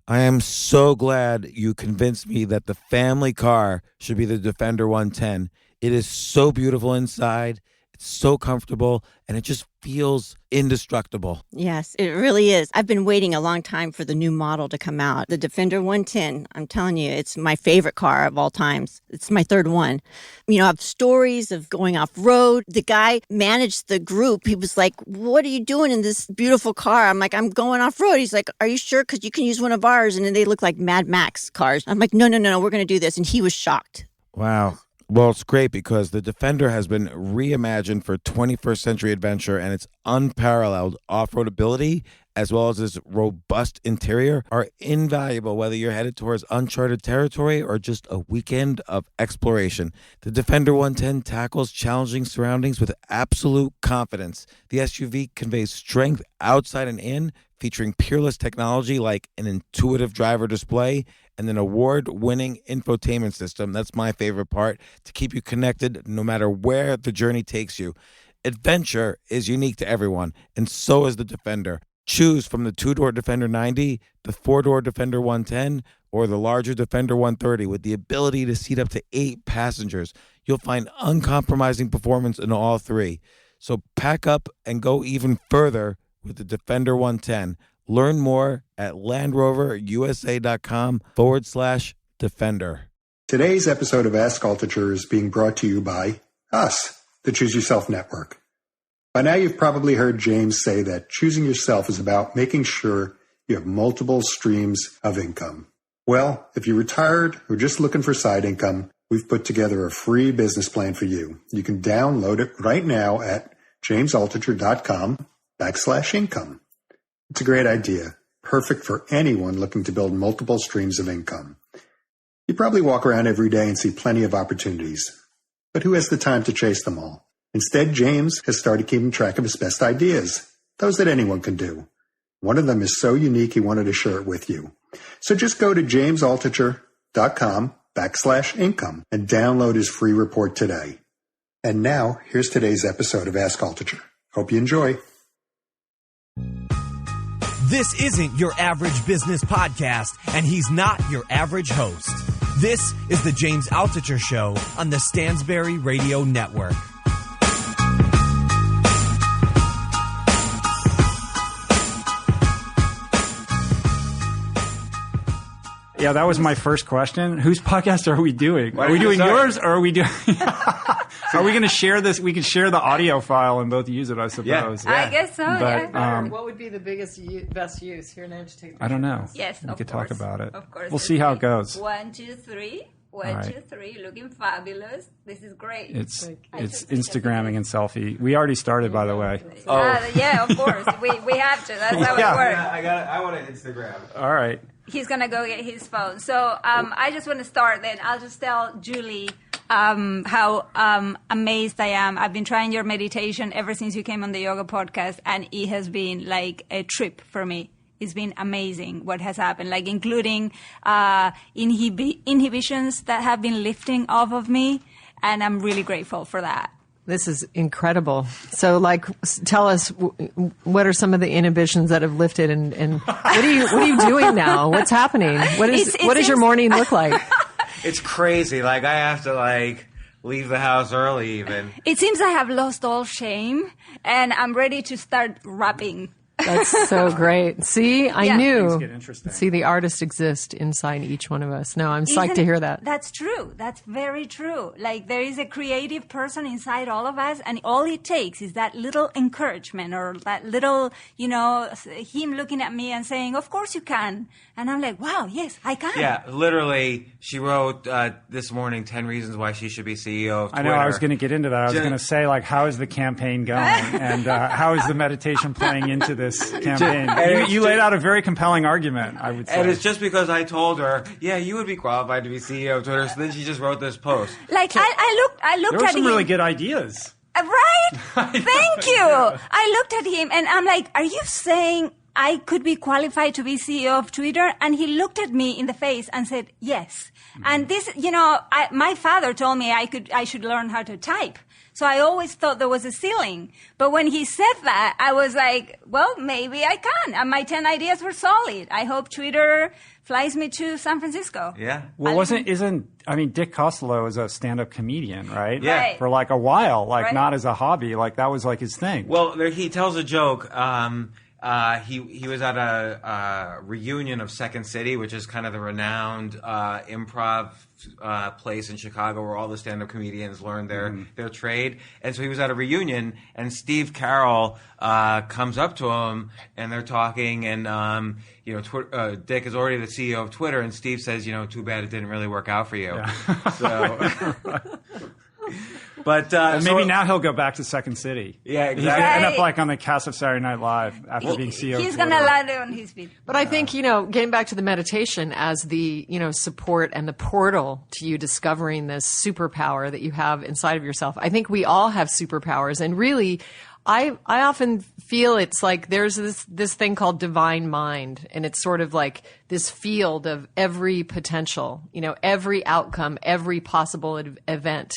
I am so glad you convinced me that the family car should be the Defender 110. It is so beautiful inside. It's so comfortable, and it just feels indestructible. Yes, it really is. I've been waiting a long time for the new model to come out. The Defender 110, I'm telling you, it's my favorite car of all times. It's my third one. You know, I have stories of going off-road. The guy managed the group. He was like, what are you doing in this beautiful car? I'm like, I'm going off-road. He's like, are you sure? Because you can use one of ours. And then they look like Mad Max cars. I'm like, no, we're going to do this. And he was shocked. Wow. Well, it's great because the Defender has been reimagined for 21st century adventure, and its unparalleled off-road ability, as well as its robust interior, are invaluable whether you're headed towards uncharted territory or just a weekend of exploration. The Defender 110 tackles challenging surroundings with absolute confidence. The SUV conveys strength outside and in, featuring peerless technology like an intuitive driver display and an award-winning infotainment system. That's my favorite part, to keep you connected no matter where the journey takes you. Adventure is unique to everyone, and so is the Defender. Choose from the 2-door Defender 90, the 4-door Defender 110, or the larger Defender 130 with the ability to seat up to 8 passengers. You'll find uncompromising performance in all three. So pack up and go even further with the Defender 110. Learn more at LandRoverUSA.com/Defender. Today's episode of Ask Altucher is being brought to you by us, the Choose Yourself Network. By now you've probably heard James say that choosing yourself is about making sure you have multiple streams of income. Well, if you're retired or just looking for side income, we've put together a free business plan for you. You can download it right now at jamesaltucher.com/income. It's a great idea, perfect for anyone looking to build multiple streams of income. You probably walk around every day and see plenty of opportunities, but who has the time to chase them all? Instead, James has started keeping track of his best ideas, those that anyone can do. One of them is so unique he wanted to share it with you. So just go to jamesaltucher.com/income and download his free report today. And now, here's today's episode of Ask Altucher. Hope you enjoy. This isn't your average business podcast, and he's not your average host. This is the James Altucher Show on the Stansberry Radio Network. Yeah, that was my first question. Whose podcast are we doing? Are we doing yours, or are we doing... Are we going to share this? We can share the audio file and both use it, I suppose. Yeah. I guess so, but, what would be the best use? Here, now, just take the I don't know. Yes, we could talk about it. Of course. We'll see how it goes. 1, 2, 3. 1, 2, 3. Looking fabulous. This is great. It's Instagramming and selfie. We already started, by the way. Yeah, of course. We have to. That's how it works. I want to Instagram. All right. He's going to go get his phone. So I just want to start then. I'll just tell Julie how amazed I am. I've been trying your meditation ever since you came on the yoga podcast, and it has been like a trip for me. It's been amazing what has happened, like including inhibitions that have been lifting off of me, and I'm really grateful for that. This is incredible. So, tell us, what are some of the inhibitions that have lifted, and what are you doing now? What's happening? What does your morning look like? It's crazy. I have to leave the house early even. It seems I have lost all shame, and I'm ready to start rapping. That's so great. See, I knew. Things get interesting. See, the artist exists inside each one of us. No, I'm psyched to hear that. That's true. That's very true. There is a creative person inside all of us, and all it takes is that little encouragement or that little, him looking at me and saying, of course you can. And I'm like, wow, yes, I can. Yeah, literally, she wrote this morning 10 reasons why she should be CEO of Twitter. I know, I was going to get into that. I was going to say, how is the campaign going? And how is the meditation playing into this campaign? You laid out a very compelling argument, I would say. And it's just because I told her, yeah, you would be qualified to be CEO of Twitter, so then she just wrote this post. I looked at him. There were some really good ideas. Right? Thank you. I looked at him and I'm like, are you saying I could be qualified to be CEO of Twitter. And he looked at me in the face and said, yes. And this, my father told me I should learn how to type. So I always thought there was a ceiling. But when he said that, I was like, well, maybe I can. And my 10 ideas were solid. I hope Twitter flies me to San Francisco. Yeah. Well, Dick Costello is a stand-up comedian, right? Yeah. Right. For like a while, Right. not as a hobby, that was like his thing. Well, he tells a joke. He was at a reunion of Second City, which is kind of the renowned improv place in Chicago where all the stand-up comedians learn their trade. And so he was at a reunion, and Steve Carroll comes up to him, and they're talking, and Dick is already the CEO of Twitter, and Steve says, too bad it didn't really work out for you. Yeah. So. But maybe now he'll go back to Second City. Yeah, exactly. He's going to end up on the cast of Saturday Night Live after being CEO. He's going to land on his feet. But I think, getting back to the meditation as the, support and the portal to you discovering this superpower that you have inside of yourself. I think we all have superpowers, and really, I often feel it's like there's this thing called divine mind, and it's sort of like this field of every potential, every outcome, every possible event.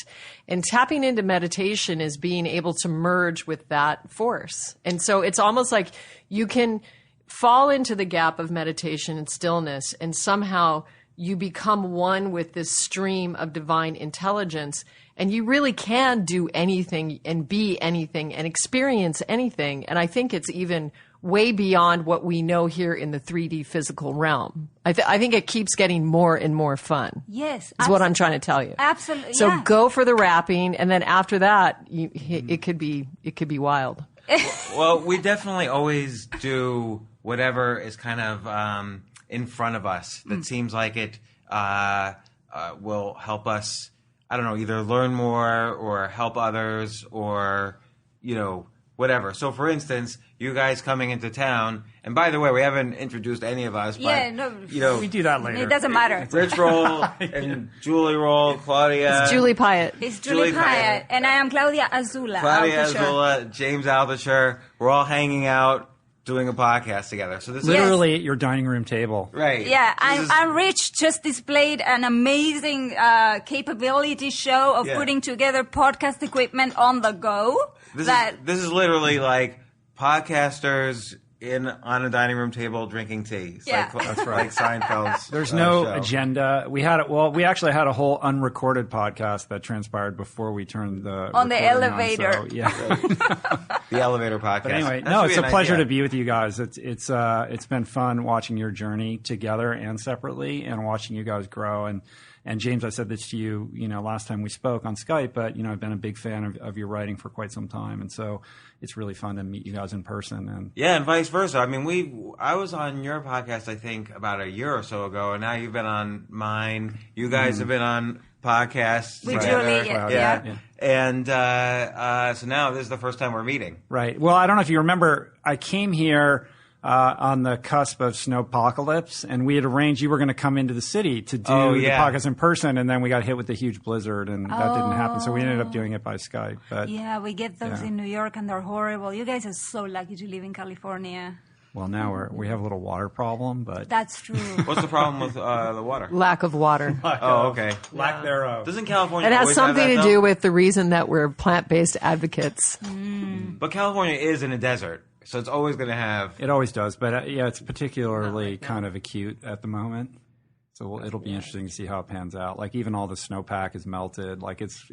And tapping into meditation is being able to merge with that force. And so it's almost like you can fall into the gap of meditation and stillness, and somehow you become one with this stream of divine intelligence. And you really can do anything and be anything and experience anything. And I think it's even way beyond what we know here in the 3D physical realm. I think it keeps getting more and more fun. Yes. Is what I'm trying to tell you. Absolutely. So go for the rapping, and then after that, it could be wild. Well, we definitely always do whatever is kind of in front of us that seems like it will help us, I don't know, either learn more or help others or, whatever. So, for instance, you guys coming into town, and by the way, we haven't introduced any of us, but, we do that later. It doesn't matter. Rich Roll and Julie Roll, Claudia. It's Julie Pyatt. It's Julie Pyatt. And I am Claudia Azula. Claudia Altucher. Azula, James Altucher. We're all hanging out, doing a podcast together. So this literally at your dining room table. Right. Yeah, and Rich just displayed an amazing capability show of putting together podcast equipment on the go. This is literally like podcasters on a dining room table drinking tea. Yeah. That's right. Like Seinfeld's. There's no show. agenda. We actually had a whole unrecorded podcast that transpired before we turned the elevator. On, so, yeah. The elevator podcast. But anyway, it's a pleasure to be with you guys. It's been fun watching your journey together and separately, and watching you guys grow. And James, I said this to you, last time we spoke on Skype, but I've been a big fan of your writing for quite some time, and so it's really fun to meet you guys in person. And and vice versa. I mean, I was on your podcast, I think, about a year or so ago, and now you've been on mine. You guys have been on podcasts. With Julie, yeah. And so now this is the first time we're meeting. Right. Well, I don't know if you remember, I came here on the cusp of snowpocalypse, and we had arranged you were going to come into the city to do the podcast in person, and then we got hit with the huge blizzard, and that didn't happen. So we ended up doing it by Skype. But we get those in New York, and they're horrible. You guys are so lucky to live in California. Well, now we have a little water problem, but that's true. What's the problem with the water? Lack of water. Okay. Lack thereof. Doesn't California? It has always something have that, to do though? with the reason that we're plant-based advocates. But California is in a desert. So it's always going to have... It always does, but it's particularly kind of acute at the moment. So it'll be interesting to see how it pans out. Like even all the snowpack is melted. Like it's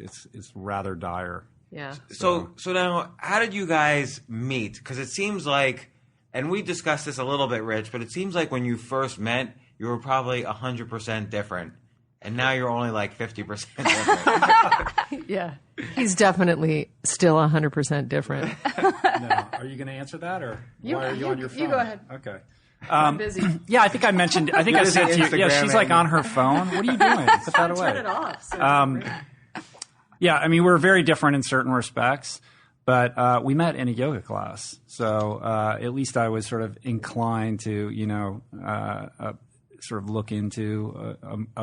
rather dire. Yeah. So now, how did you guys meet? Because it seems like, and we discussed this a little bit, Rich, but it seems like when you first met, you were probably 100% different. And now you're only like 50% different. Yeah. He's definitely still 100% different. No. Are you going to answer that, or why are you on your phone? You go ahead. Okay. I'm busy. Yeah, I think I mentioned. I think I said to you. Yeah, she's like on her phone. What are you doing? Put that away. Turn it off. So yeah, I mean, we're very different in certain respects, but we met in a yoga class. So at least I was sort of inclined to, sort of look into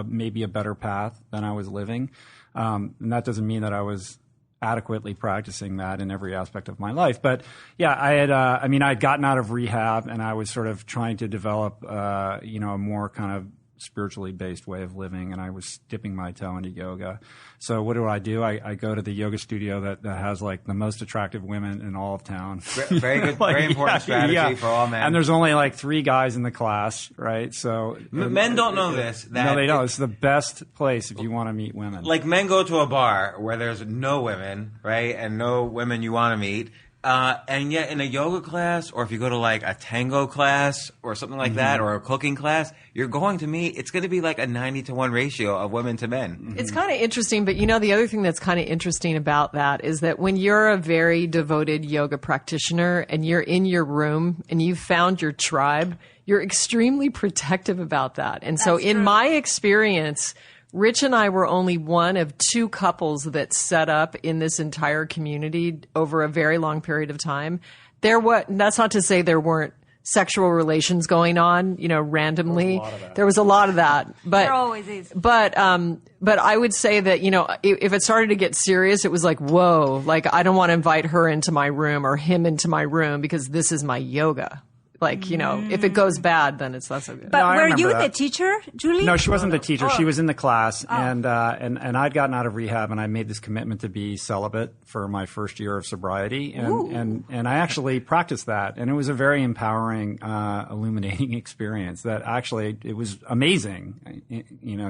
maybe a better path than I was living. And that doesn't mean that I was adequately practicing that in every aspect of my life. But yeah, I'd gotten out of rehab and I was sort of trying to develop, a more kind of spiritually based way of living, and I was dipping my toe into yoga. So what do? I go to the yoga studio that has like the most attractive women in all of town. Very good, very important strategy for all men. And there's only like 3 guys in the class, right? So men don't know this. No, they don't. It's the best place if you want to meet women. Like men go to a bar where there's no women, right, and no women you want to meet. And yet in a yoga class, or if you go to like a tango class or something like that, or a cooking class, you're going to meet, it's going to be like a 90-to-1 ratio of women to men. It's kind of interesting, but the other thing that's kind of interesting about that is that when you're a very devoted yoga practitioner and you're in your room and you've found your tribe, you're extremely protective about that. And so in my experience, Rich and I were only one of 2 couples that set up in this entire community over a very long period of time. That's not to say there weren't sexual relations going on, randomly. There was a lot of that. But there always is. But I would say that, if it started to get serious, it was like, whoa, like I don't want to invite her into my room or him into my room because this is my yoga. Like, if it goes bad, then it's not so good. But No, were you the teacher, Julie? No, she wasn't the teacher. She was in the class, and I'd gotten out of rehab, and I made this commitment to be celibate for my first year of sobriety, and I actually practiced that, and it was a very empowering, illuminating experience. That actually it was amazing,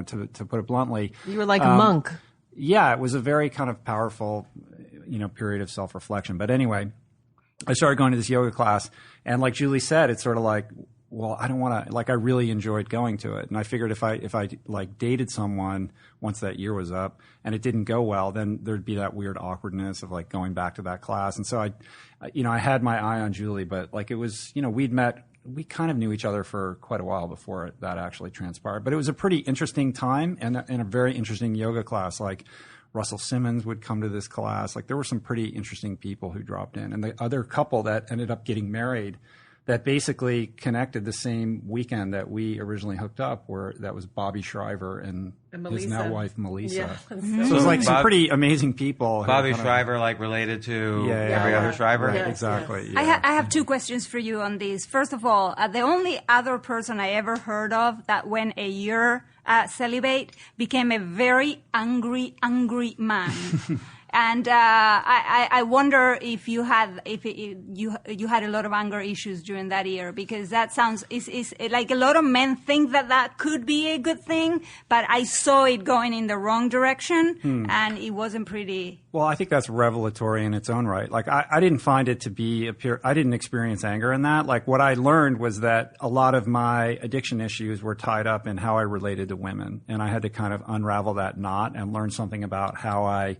to put it bluntly. You were like a monk. Yeah, it was a very kind of powerful, period of self-reflection. But anyway, I started going to this yoga class, and like Julie said, it's sort of like, well, I don't want to, like, I really enjoyed going to it. And I figured if I like dated someone once that year was up and it didn't go well, then there'd be that weird awkwardness of like going back to that class. And so I had my eye on Julie, but like it was, we kind of knew each other for quite a while before that actually transpired. But it was a pretty interesting time and a very interesting yoga class. Like, Russell Simmons would come to this class. Like, there were some pretty interesting people who dropped in. And the other couple that ended up getting married that basically connected the same weekend that we originally hooked up, that was Bobby Shriver and his now wife, Melissa. Yeah, so it was like some pretty amazing people. Bobby Shriver, like related to every other Shriver? Right, exactly. Yes. Yeah. I have 2 questions for you on this. First of all, the only other person I ever heard of that went a year celibate became a very angry man. And I wonder if you had you had a lot of anger issues during that year, because that sounds is like a lot of men think that could be a good thing, but I saw it going in the wrong direction, and it wasn't pretty. Well, I think that's revelatory in its own right. Like, I didn't find it to be I didn't experience anger in that. Like, what I learned was that a lot of my addiction issues were tied up in how I related to women, and I had to kind of unravel that knot and learn something about how I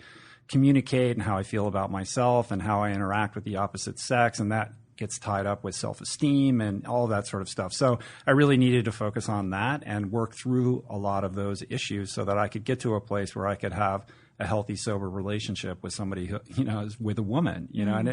communicate and how I feel about myself and how I interact with the opposite sex, and that gets tied up with self-esteem and all that sort of stuff. So I really needed to focus on that and work through a lot of those issues so that I could get to a place where I could have a healthy, sober relationship with somebody who, is with a woman,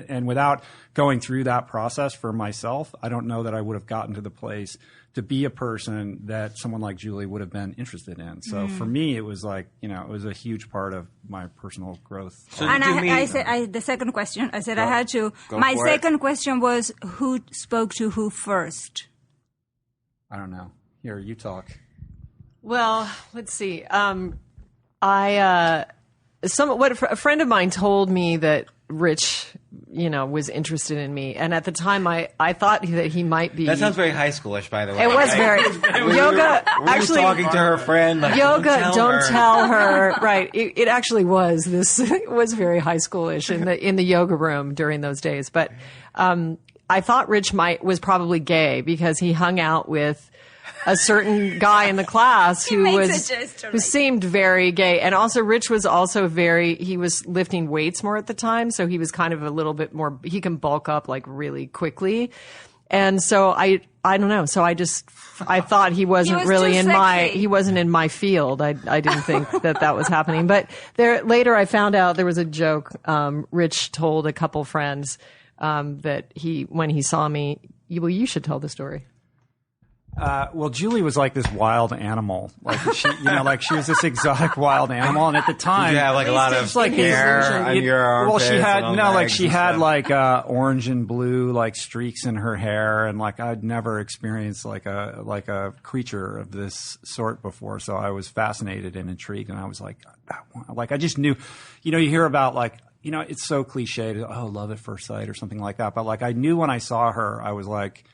and without going through that process for myself, I don't know that I would have gotten to the place to be a person that someone like Julie would have been interested in. So for me, it was like, it was a huge part of my personal growth. So And I said the second question, I said I had to. My second question was, who spoke to who first? I don't know. Here, you talk. Well, let's see. A friend of mine told me that Rich, was interested in me, and at the time I thought that he might be. That sounds very high schoolish, by the way. It was very yoga. Actually, talking to her friend. Like, yoga. Don't tell her. Right. It actually was. This was very high schoolish in the yoga room during those days. But I thought Rich was probably gay because he hung out with a certain guy in the class who seemed very gay. And also Rich was also he was lifting weights more at the time. So he was kind of a little bit more, he can bulk up like really quickly. And so I don't know. So I thought he wasn't really he wasn't in my field. I didn't think that was happening. But later I found out there was a joke. Rich told a couple friends, that when he saw me, you should tell the story. Well, Julie was like this wild animal. Like she, like she was this exotic wild animal. And at the time, Did you have like a lot of like hair on your armpits? well, she had and on legs she and had stuff? like orange and blue like streaks in her hair, and like I'd never experienced like a creature of this sort before. So I was fascinated and intrigued, and I was like I just knew, you hear about like. It's so cliche to, love at first sight or something like that. But like I knew when I saw her, I was like,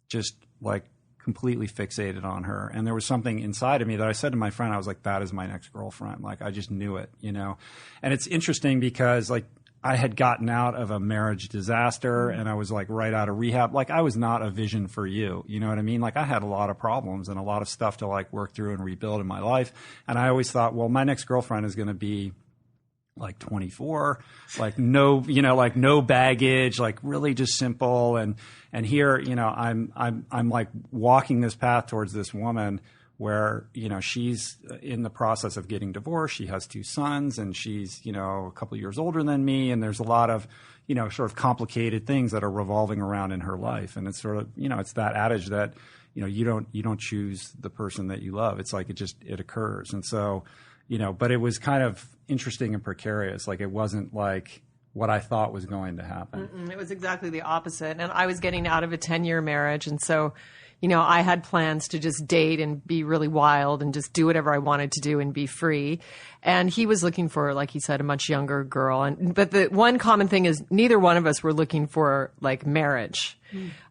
just like completely fixated on her. And there was something inside of me that I said to my friend, I was like, that is my next girlfriend. Like I just knew it, And it's interesting because like I had gotten out of a marriage disaster and I was like right out of rehab. Like I was not a vision for you. You know what I mean? Like I had a lot of problems and a lot of stuff to like work through and rebuild in my life. And I always thought, well, my next girlfriend is going to be like 24, like no, like no baggage, like really just simple. And here, I'm like walking this path towards this woman where, she's in the process of getting divorced. She has 2 sons and she's, a couple of years older than me. And there's a lot of, sort of complicated things that are revolving around in her life. And it's sort of, it's that adage that, you don't choose the person that you love. It's like it occurs. And so, but it was kind of interesting and precarious. Like it wasn't like what I thought was going to happen. It was exactly the opposite. And I was getting out of a 10-year marriage. And so, I had plans to just date and be really wild and just do whatever I wanted to do and be free. And he was looking for, like he said, a much younger girl. But the one common thing is neither one of us were looking for like marriage.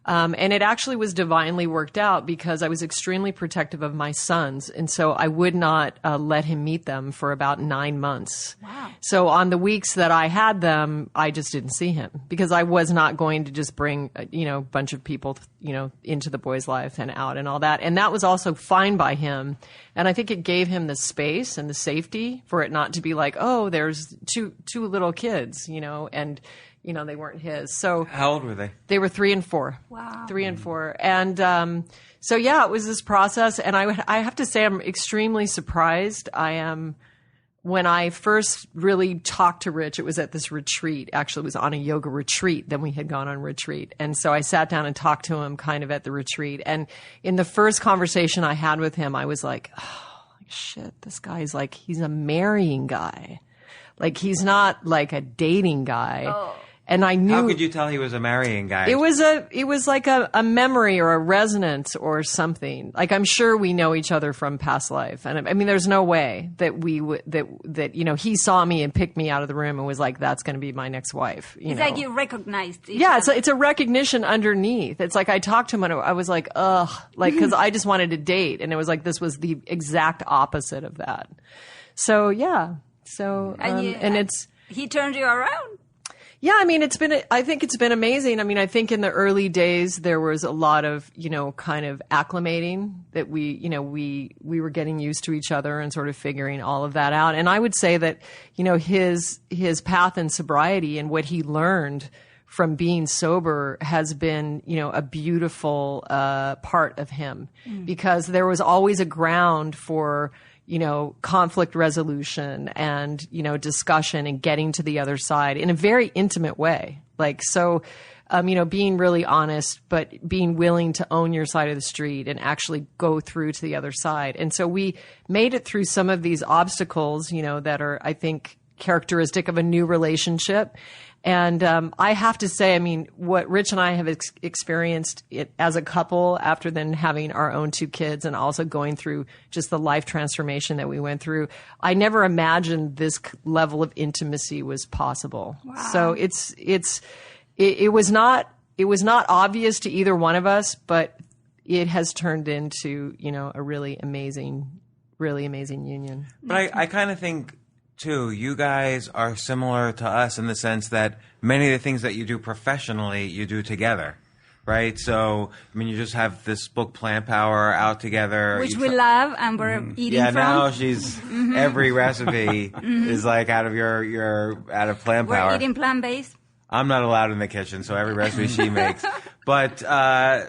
And it actually was divinely worked out because I was extremely protective of my sons. And so I would not let him meet them for about 9 months. Wow. So on the weeks that I had them, I just didn't see him because I was not going to just bring, a bunch of people, into the boy's life and out and all that. And that was also fine by him. And I think it gave him the space and the safety for it not to be like, oh, there's two little kids, and they weren't his. So How old were they? They were 3 and 4. Wow. 3 and 4. And so, yeah, it was this process. And I have to say I'm extremely surprised. I am. When I first really talked to Rich, it was at this retreat. Actually, it was on a yoga retreat. Then we had gone on retreat. And so I sat down and talked to him kind of at the retreat. And in the first conversation I had with him, I was like, oh, shit, this guy's like, he's a marrying guy. Like, he's not like a dating guy. Oh. And I knew. How could you tell he was a marrying guy? It was like a memory or a resonance or something. Like I'm sure we know each other from past life, and I mean, there's no way that we would that he saw me and picked me out of the room and was like, "That's going to be my next wife." It's like you recognized. Yeah, it's a recognition underneath. It's like I talked to him and I was like, ugh, like because I just wanted to date, and it was like this was the exact opposite of that. So yeah, and it's he turned you around. Yeah, I mean, I think it's been amazing. I mean, I think in the early days there was a lot of, kind of acclimating that we were getting used to each other and sort of figuring all of that out. And I would say that, his path in sobriety and what he learned from being sober has been, a beautiful part of him because there was always a ground for conflict resolution and, discussion and getting to the other side in a very intimate way. Like, so, being really honest, but being willing to own your side of the street and actually go through to the other side. And so we made it through some of these obstacles, that are, I think, characteristic of a new relationship. And I have to say, I mean, what Rich and I have experienced it as a couple after then having our own 2 kids and also going through just the life transformation that we went through, I never imagined this level of intimacy was possible. Wow. So it was not obvious to either one of us, but it has turned into, a really amazing union. But I kind of think, too, you guys are similar to us in the sense that many of the things that you do professionally, you do together, right? So, I mean, you just have this book, Plant Power, out together. Which we love and we're eating yeah, from. now she's, every recipe is like out of out of Plant Power. We're eating plant-based. I'm not allowed in the kitchen, so every recipe she makes. But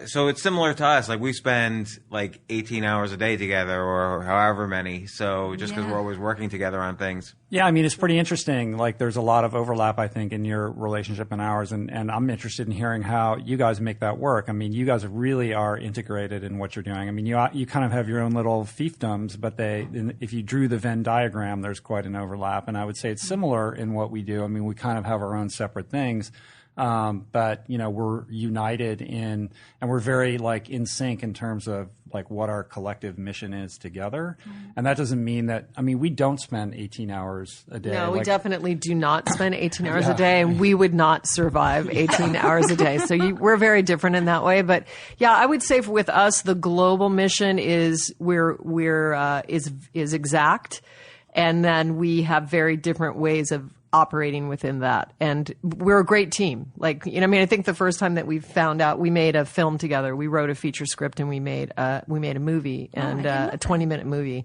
so it's similar to us. Like we spend like 18 hours a day together, or however many. So just because we're always working together on things. Yeah, I mean, it's pretty interesting. Like, there's a lot of overlap, I think, in your relationship and ours, and I'm interested in hearing how you guys make that work. I mean, you guys really are integrated in what you're doing. I mean, you kind of have your own little fiefdoms, but if you drew the Venn diagram, there's quite an overlap. And I would say it's similar in what we do. I mean, we kind of have our own separate things. But we're united and we're very like in sync in terms of like what our collective mission is together. And that doesn't mean that, I mean, we don't spend 18 hours a day. No, we definitely do not spend 18 hours a day, and we would not survive 18 hours a day. So we're very different in that way. But yeah, I would say with us, the global mission is is exact. And then we have very different ways of operating within that. And we're a great team. Like, I mean, I think the first time that we found out, we made a film together. We wrote a feature script and we made a movie, and a 20-minute movie.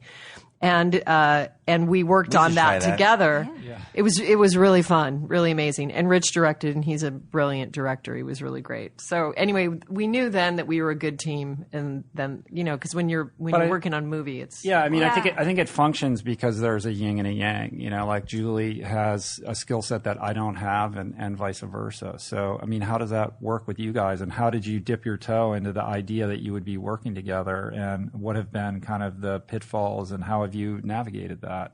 And we worked on that together. Yeah. It was really fun, really amazing. And Rich directed, and he's a brilliant director. He was really great. So anyway, we knew then that we were a good team. And then, because when you're working on a movie, it's I mean, I think it functions because there's a yin and a yang. Like Julie has a skill set that I don't have, and vice versa. So I mean, how does that work with you guys? And how did you dip your toe into the idea that you would be working together? And what have been kind of the pitfalls, and how have you navigated that?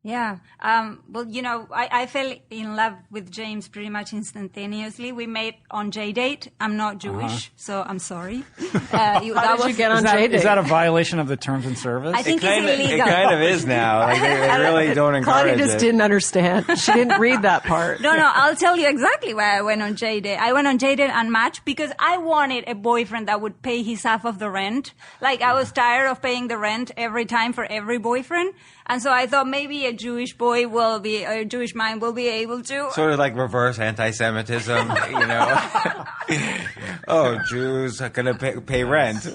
Yeah. Well, I fell in love with James pretty much instantaneously. We met on J-Date. I'm not Jewish, so I'm sorry. How did you get on J-Date? Is that a violation of the terms and service? I think it's illegal. It kind of is now. Like they really don't encourage Claudia just didn't understand. She didn't read that part. No, I'll tell you exactly why I went on J-Date. I went on J-Date and Match because I wanted a boyfriend that would pay his half of the rent. Like, I was tired of paying the rent every time for every boyfriend. And so I thought maybe a Jewish man will be able to. Sort of like reverse anti-Semitism, Oh, Jews are going to pay rent.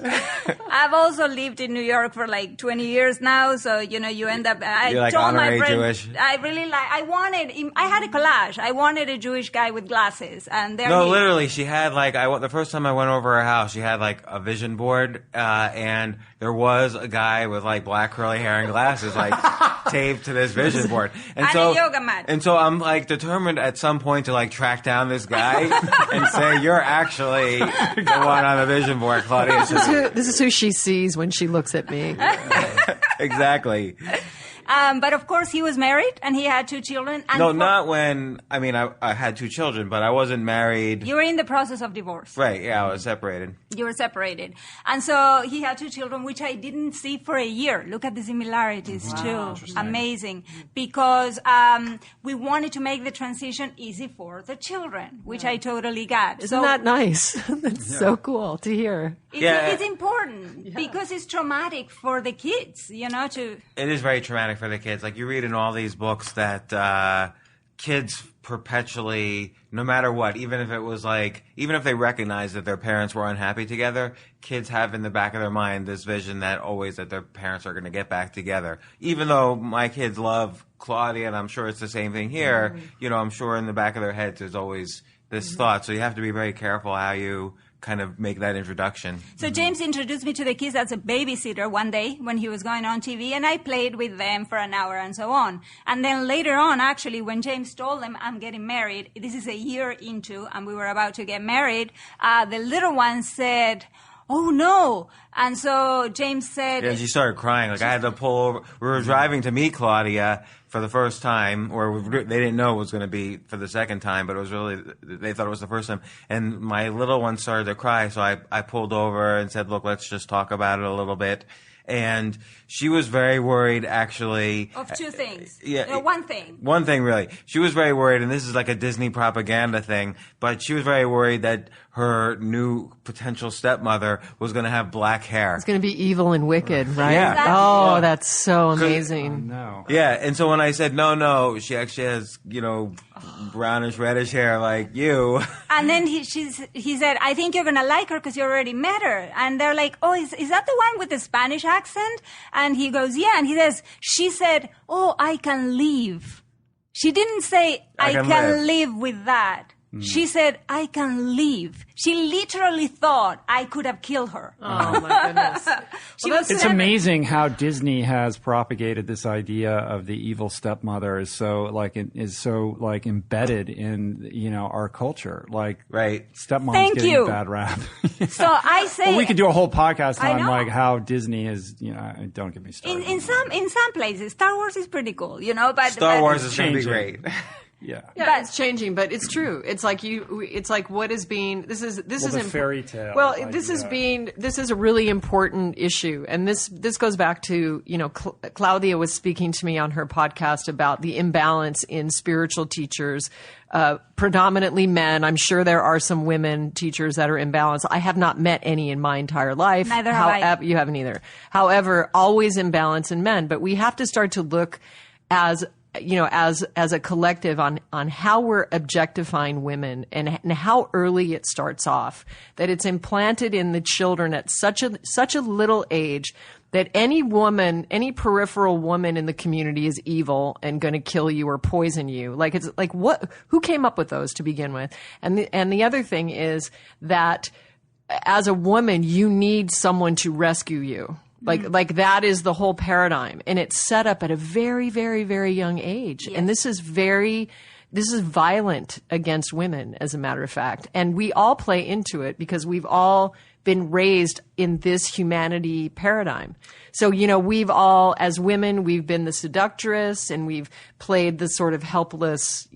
I've also lived in New York for like 20 years now, so, you end up... You're like honorary Jewish. I had a collage. I wanted a Jewish guy with glasses. And literally, she had the first time I went over her house, she had like a vision board, and there was a guy with like black curly hair and glasses, like taped to this vision board. And a yoga mat. And so I'm like determined at some point to like track down this guy and say, you're actually the one on the vision board, Claudia. This is who she sees when she looks at me. Exactly. But of course, he was married and he had 2 children. And not when, I had 2 children, but I wasn't married. You were in the process of divorce. Right, yeah, I was separated. You were separated. And so he had 2 children, which I didn't see for a year. Look at the similarities, too. Amazing. Because we wanted to make the transition easy for the children, which I totally got. Isn't that nice? That's so cool to hear. It's important because it's traumatic for the kids, to... It is very traumatic for the kids. Like, you read in all these books that kids perpetually, no matter what, even if they recognize that their parents were unhappy together, kids have in the back of their mind this vision that their parents are going to get back together. Even though my kids love Claudia, and I'm sure it's the same thing here, I'm sure in the back of their heads there's always this thought. So you have to be very careful how you kind of make that introduction. So James introduced me to the kids as a babysitter one day when he was going on TV, and I played with them for an hour and so on. And then later on, actually, when James told them, I'm getting married, this is a year into, and we were about to get married, the little one said, oh no. And so James said... Yeah, she started crying. Like, I had to pull over. We were driving to meet Claudia for the first time, or they didn't know it was going to be for the second time, but it was really, they thought it was the first time. And my little one started to cry, so I pulled over and said, look, let's just talk about it a little bit. And she was very worried, actually. Of 2 things. Yeah. No, one thing. One thing, really. She was very worried, and this is like a Disney propaganda thing, but she was very worried that her new potential stepmother was going to have black hair. It's going to be evil and wicked, right? Yeah. Exactly. Oh, that's so amazing. Oh, no. Yeah, and so when I said, no, she actually has, brownish, reddish hair like you. And then he said, I think you're going to like her because you already met her. And they're like, oh, is that the one with the Spanish accent? And he goes, yeah. And he says, she said, oh, I can leave. She didn't say, I can live with that. She said, I can leave. She literally thought I could have killed her. Oh my goodness. It's amazing how Disney has propagated this idea of the evil stepmother is so embedded in our culture. Like stepmom's Thank getting you. a bad rap. So I say, well, we could do a whole podcast I on know. like how Disney is. Don't get me started. in some places, Star Wars is pretty cool, but Star Wars is going to be changing. great. Yeah. Yeah, it's changing, but it's true. It's like what is being, this is the fairy tale. Well, this is a really important issue. And this goes back to, Claudia was speaking to me on her podcast about the imbalance in spiritual teachers, predominantly men. I'm sure there are some women teachers that are imbalanced. I have not met any in my entire life. Neither have I. You haven't either. However, always imbalance in men, but we have to start to look as a collective on how we're objectifying women and how early it starts off, that it's implanted in the children at such a little age that any peripheral woman in the community is evil and going to kill you or poison you. Like, it's like, who came up with those to begin with? And the other thing is that as a woman, you need someone to rescue you. Like that is the whole paradigm, and it's set up at a very, very, very young age. Yes. And this is violent against women, as a matter of fact. And we all play into it because we've all been raised in this humanity paradigm. So, we've all, as women, we've been the seductress, and we've played the sort of helpless,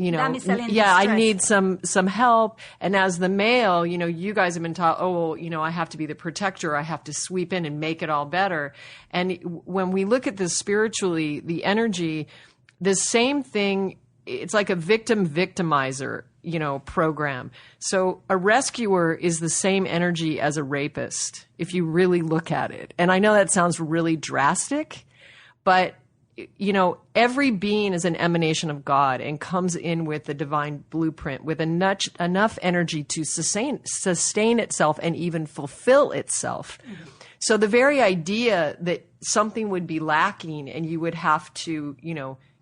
I need some help. And as the male, you guys have been taught, I have to be the protector. I have to sweep in and make it all better. And when we look at this spiritually, the energy, the same thing, it's like a victimizer, program. So a rescuer is the same energy as a rapist, if you really look at it. And I know that sounds really drastic, but every being is an emanation of God and comes in with the divine blueprint with enough energy to sustain itself and even fulfill itself. Mm-hmm. So the very idea that something would be lacking and you would have to,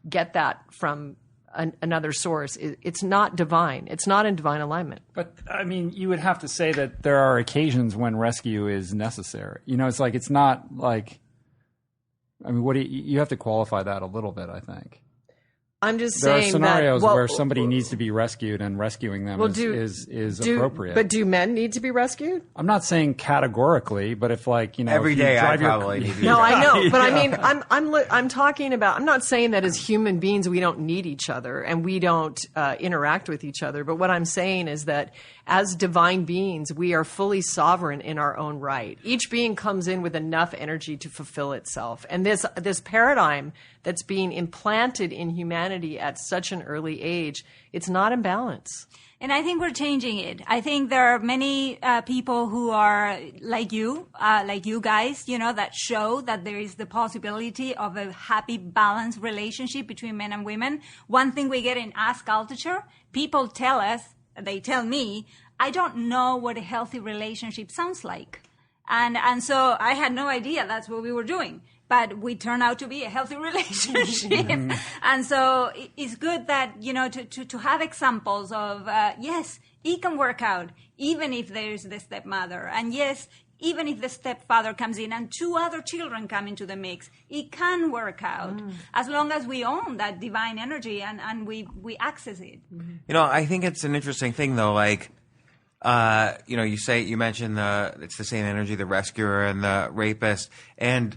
get that from another source, it's not divine. It's not in divine alignment. But, I mean, you would have to say that there are occasions when rescue is necessary. It's not like... I mean, you have to qualify that a little bit, I think. I'm just there saying are scenarios that, where somebody needs to be rescued, and rescuing them is appropriate. But do men need to be rescued? I'm not saying categorically, but if every day I probably need to be No, I know, but I mean, I'm talking about. I'm not saying that as human beings we don't need each other and we don't interact with each other. But what I'm saying is that as divine beings, we are fully sovereign in our own right. Each being comes in with enough energy to fulfill itself, and this paradigm that's being implanted in humanity at such an early age, it's not in balance. And I think we're changing it. I think there are many people who are like you guys, that show that there is the possibility of a happy, balanced relationship between men and women. One thing we get in Ask Altucher, people they tell me, I don't know what a healthy relationship sounds like. And so I had no idea that's what we were doing. But we turn out to be a healthy relationship. And so it's good that, to have examples of, yes, it can work out, even if there's the stepmother. And yes, even if the stepfather comes in and two other children come into the mix, it can work out as long as we own that divine energy and we access it. I think it's an interesting thing, though, like, you mentioned it's the same energy, the rescuer and the rapist. And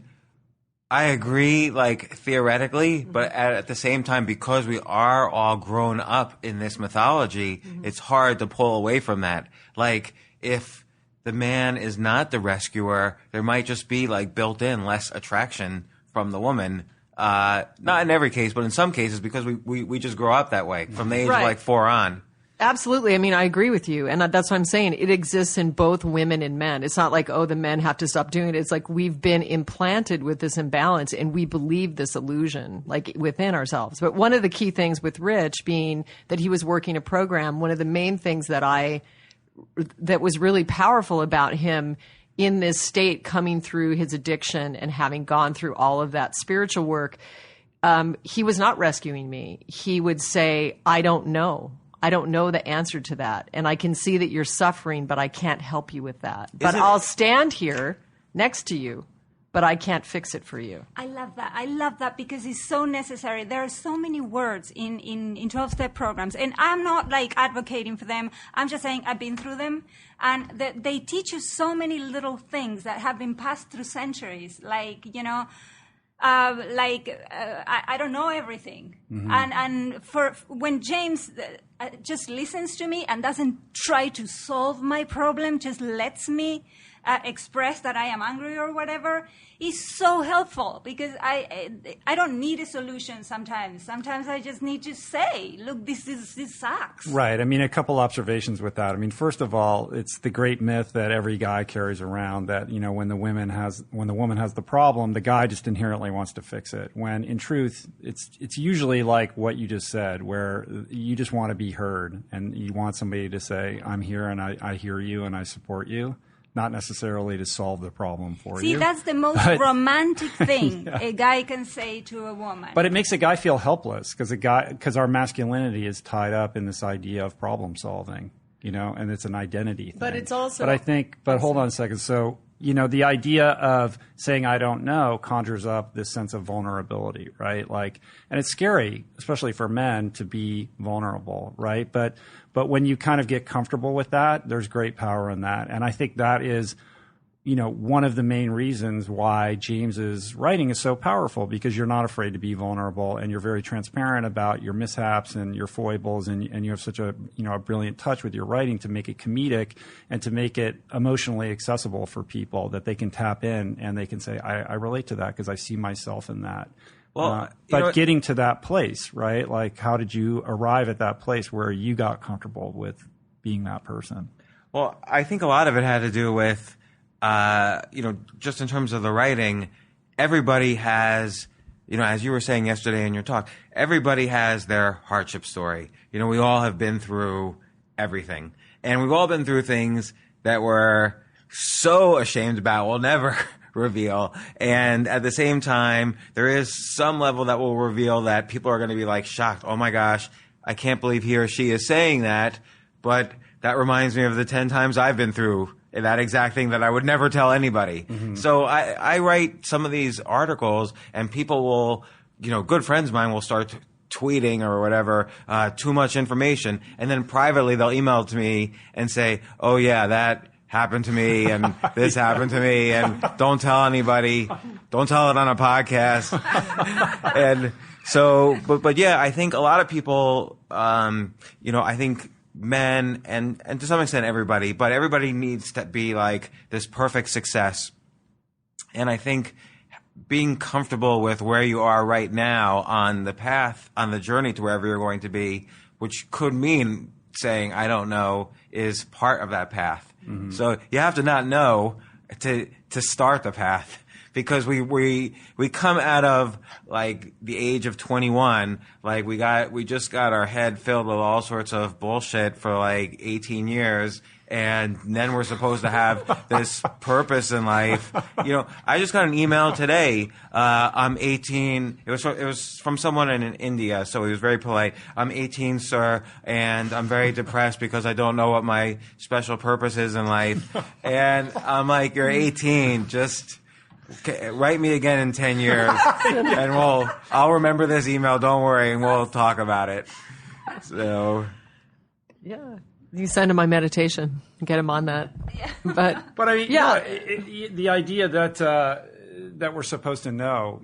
I agree, like, theoretically, but at the same time, because we are all grown up in this mythology, it's hard to pull away from that. Like, if the man is not the rescuer, there might just be, like, built-in less attraction from the woman. Not in every case, but in some cases, because we just grow up that way from the age of, like, 4 on. Absolutely. I mean, I agree with you. And that's what I'm saying. It exists in both women and men. It's not like, the men have to stop doing it. It's like we've been implanted with this imbalance and we believe this illusion, like, within ourselves. But one of the key things with Rich being that he was working a program, one of the main things that was really powerful about him in this state, coming through his addiction and having gone through all of that spiritual work, he was not rescuing me. He would say, I don't know. I don't know the answer to that. And I can see that you're suffering, but I can't help you with that. But it- I'll stand here next to you, but I can't fix it for you. I love that. I love that because it's so necessary. There are so many words in 12-step programs, and I'm not like advocating for them. I'm just saying I've been through them, and they teach you so many little things that have been passed through centuries. Like, I don't know everything. Mm-hmm. And for when James just listens to me and doesn't try to solve my problem, just lets me express that I am angry or whatever, is so helpful because I don't need a solution sometimes. Sometimes I just need to say, look, this sucks. Right. I mean, a couple observations with that. I mean, first of all, it's the great myth that every guy carries around that, when the woman has the problem, the guy just inherently wants to fix it. When in truth, it's usually like what you just said, where you just want to be heard and you want somebody to say, I'm here and I hear you and I support you. Not necessarily to solve the problem for you. See, that's the most romantic thing a guy can say to a woman. But it makes a guy feel helpless because our masculinity is tied up in this idea of problem solving, and it's an identity thing. But it's also... But hold on a second. So, the idea of saying I don't know conjures up this sense of vulnerability, right? And it's scary, especially for men, to be vulnerable, right? But when you kind of get comfortable with that, there's great power in that. And I think that is, one of the main reasons why James's writing is so powerful, because you're not afraid to be vulnerable and you're very transparent about your mishaps and your foibles, and you have such a brilliant touch with your writing to make it comedic and to make it emotionally accessible for people that they can tap in and they can say, I relate to that because I see myself in that. Well, but getting to that place, right? Like, how did you arrive at that place where you got comfortable with being that person? Well, I think a lot of it had to do with, just in terms of the writing, everybody has, as you were saying yesterday in your talk, everybody has their hardship story. We all have been through everything. And we've all been through things that we're so ashamed about we'll never reveal. And at the same time, there is some level that will reveal that people are going to be like shocked. Oh my gosh, I can't believe he or she is saying that. But that reminds me of the 10 times I've been through that exact thing that I would never tell anybody. Mm-hmm. So I write some of these articles and people will, good friends of mine will start tweeting or whatever, too much information. And then privately they'll email to me and say, oh yeah, that happened to me and this happened to me and don't tell anybody. Don't tell it on a podcast. And so, but yeah, I think a lot of people, I think men and to some extent everybody, but everybody needs to be like this perfect success. And I think being comfortable with where you are right now on the path, on the journey to wherever you're going to be, which could mean saying, I don't know, is part of that path. Mm-hmm. So you have to not know to start the path, because we come out of like the age of 21, like we just got our head filled with all sorts of bullshit for like 18 years. And then we're supposed to have this purpose in life. I just got an email today. I'm 18. It was from someone in India, so he was very polite. I'm 18, sir, and I'm very depressed because I don't know what my special purpose is in life. And I'm like, you're 18. Just write me again in 10 years, and I'll remember this email. Don't worry, and we'll talk about it. So, yeah. You send him my meditation and get him on that. Yeah. But I mean, yeah, the idea that we're supposed to know,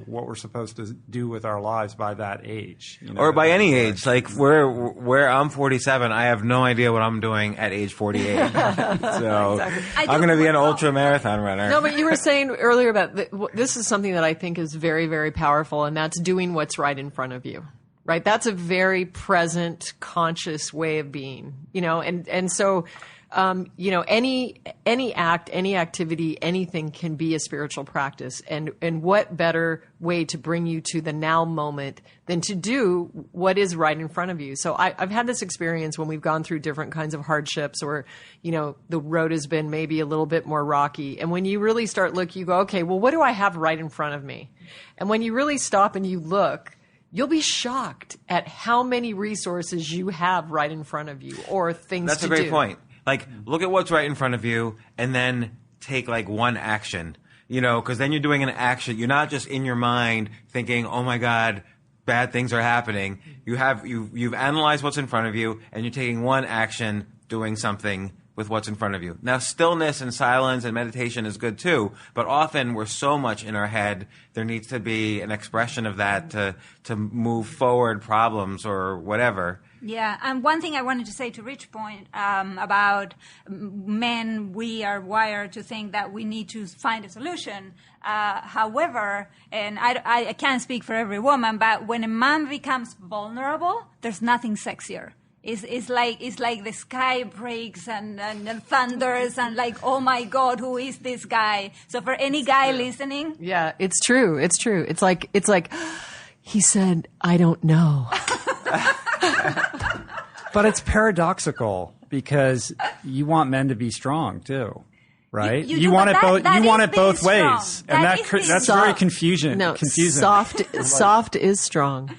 what we're supposed to do with our lives by that age, or by any age. Like where I'm 47, I have no idea what I'm doing at age 48. So exactly. I'm going to be an ultra marathon runner. No, but you were saying earlier about this is something that I think is very, very powerful, and that's doing what's right in front of you. Right. That's a very present, conscious way of being, and so, any act, any activity, anything can be a spiritual practice. And what better way to bring you to the now moment than to do what is right in front of you? So I've had this experience when we've gone through different kinds of hardships, or, the road has been maybe a little bit more rocky. And when you really start looking, you go, okay, well, what do I have right in front of me? And when you really stop and you look, you'll be shocked at how many resources you have right in front of you or things That's to a great do. point. Like, look at what's right in front of you and then take like one action, because then you're doing an action. You're not just in your mind thinking, oh my God, bad things are happening. You've analyzed what's in front of you and you're taking one action, doing something with what's in front of you. Now, stillness and silence and meditation is good too, but often we're so much in our head, there needs to be an expression of that to move forward problems or whatever. Yeah, and one thing I wanted to say to Rich's point about men, we are wired to think that we need to find a solution. However, and I can't speak for every woman, but when a man becomes vulnerable, there's nothing sexier. It's like the sky breaks and thunders and like, oh my God, who is this guy? So for any guy listening, Yeah, it's true. It's true. It's like he said, I don't know. But it's paradoxical because you want men to be strong too, right? You do, want but it both. that You want is it both being strong. ways, and That is being that's strong. very confusing. Soft is strong.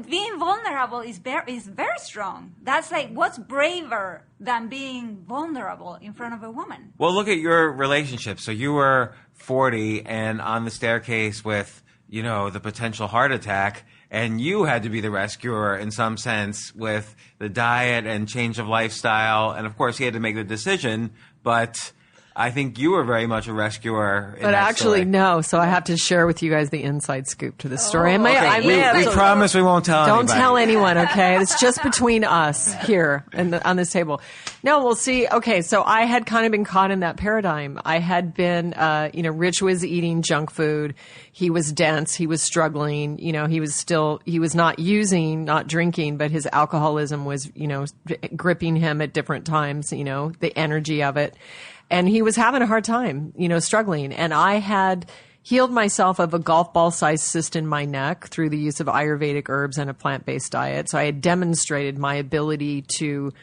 being vulnerable is very strong. That's like, what's braver than being vulnerable in front of a woman? Well, look at your relationship. So you were 40 and on the staircase with, the potential heart attack, and you had to be the rescuer in some sense with the diet and change of lifestyle. And of course, he had to make the decision, but I think you were very much a rescuer. But actually, no. So I have to share with you guys the inside scoop to this story. We promise we won't tell Don't anybody. tell anyone, okay? It's just between us here and on this table. No, we'll see. Okay, so I had kind of been caught in that paradigm. I had been, Rich was eating junk food. He was dense. He was struggling. He was not using, not drinking, but his alcoholism was, gripping him at different times, the energy of it. And he was having a hard time, struggling. And I had healed myself of a golf ball sized cyst in my neck through the use of Ayurvedic herbs and a plant-based diet. So I had demonstrated my ability to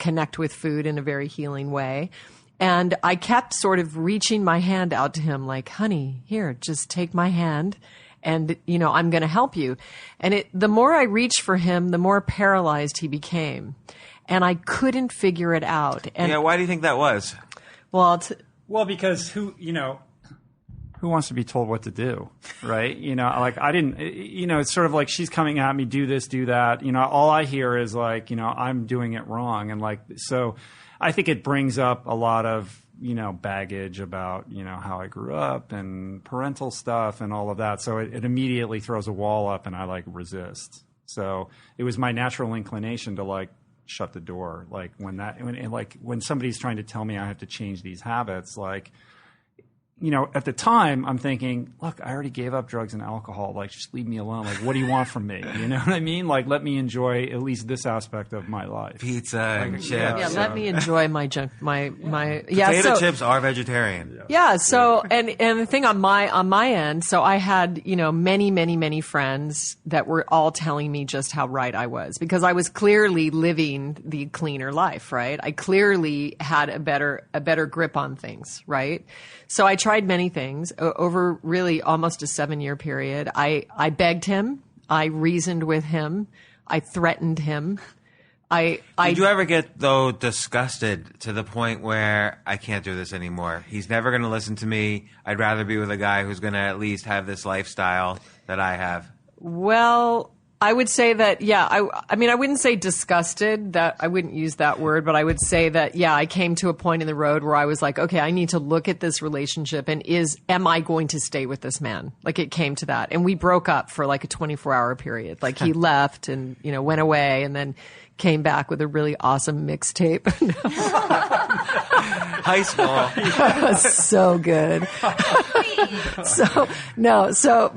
connect with food in a very healing way. And I kept sort of reaching my hand out to him like, honey, here, just take my hand and, I'm going to help you. And the more I reached for him, the more paralyzed he became. And I couldn't figure it out. And why do you think that was? Well, because who wants to be told what to do, right? I didn't, it's sort of like she's coming at me, do this, do that. All I hear is like, I'm doing it wrong. And so I think it brings up a lot of, baggage about, how I grew up and parental stuff and all of that. So it immediately throws a wall up and I resist. So it was my natural inclination to shut the door. When somebody's trying to tell me I have to change these habits, at the time I'm thinking, look, I already gave up drugs and alcohol. Just leave me alone. What do you want from me? You know what I mean? Let me enjoy at least this aspect of my life. Pizza and chips. Yeah, let me enjoy my junk, my. Potato chips are vegetarian. Yeah. So, and the thing on my end, so I had, many, many, many friends that were all telling me just how right I was because I was clearly living the cleaner life, right? I clearly had a better grip on things, right? So I tried many things over really almost a 7-year period. I begged him. I reasoned with him. I threatened him. Did you ever get, though, disgusted to the point where I can't do this anymore? He's never going to listen to me. I'd rather be with a guy who's going to at least have this lifestyle that I have. Well, I would say that, yeah, I mean, I wouldn't say disgusted, that I wouldn't use that word, but I would say that, yeah, I came to a point in the road where I was like, okay, I need to look at this relationship and am I going to stay with this man? It came to that. And we broke up for a 24-hour period. He left and, went away and then came back with a really awesome mixtape. High school. That was so good.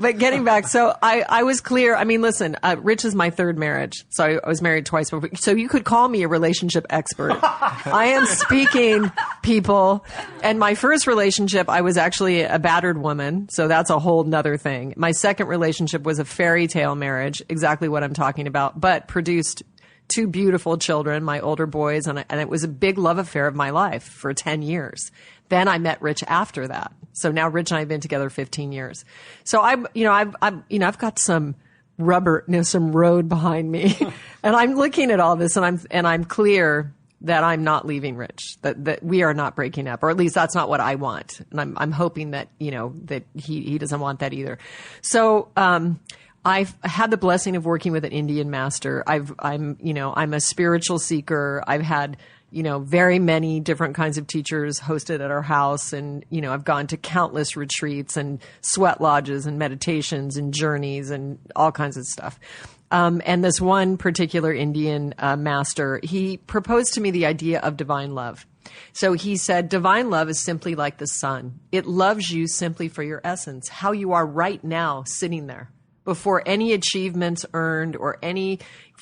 But getting back, so I was clear. I mean, listen, Rich is my third marriage. So I was married twice before. So you could call me a relationship expert. I am speaking, people. And my first relationship, I was actually a battered woman. So that's a whole nother thing. My second relationship was a fairy tale marriage, exactly what I'm talking about, but produced 2 beautiful children, my older boys, and it was a big love affair of my life for 10 years. Then I met Rich after that. So now Rich and I have been together 15 years. So I've got some some road behind me. And I'm looking at all this and I'm clear that I'm not leaving Rich, that we are not breaking up, or at least that's not what I want. And I'm hoping that, that he doesn't want that either. So, I've had the blessing of working with an Indian master. I'm a spiritual seeker. I've had, very many different kinds of teachers hosted at our house. And, I've gone to countless retreats and sweat lodges and meditations and journeys and all kinds of stuff. And this one particular Indian master, he proposed to me the idea of divine love. So he said, divine love is simply like the sun. It loves you simply for your essence, how you are right now sitting there, before any achievements earned or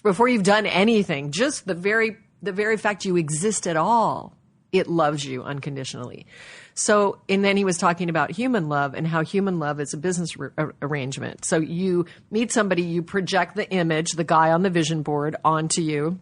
before you've done anything, just the very fact you exist at all, it loves you unconditionally. So, and then he was talking about human love and how human love is a business arrangement. So you meet somebody, you project the image, the guy on the vision board onto you.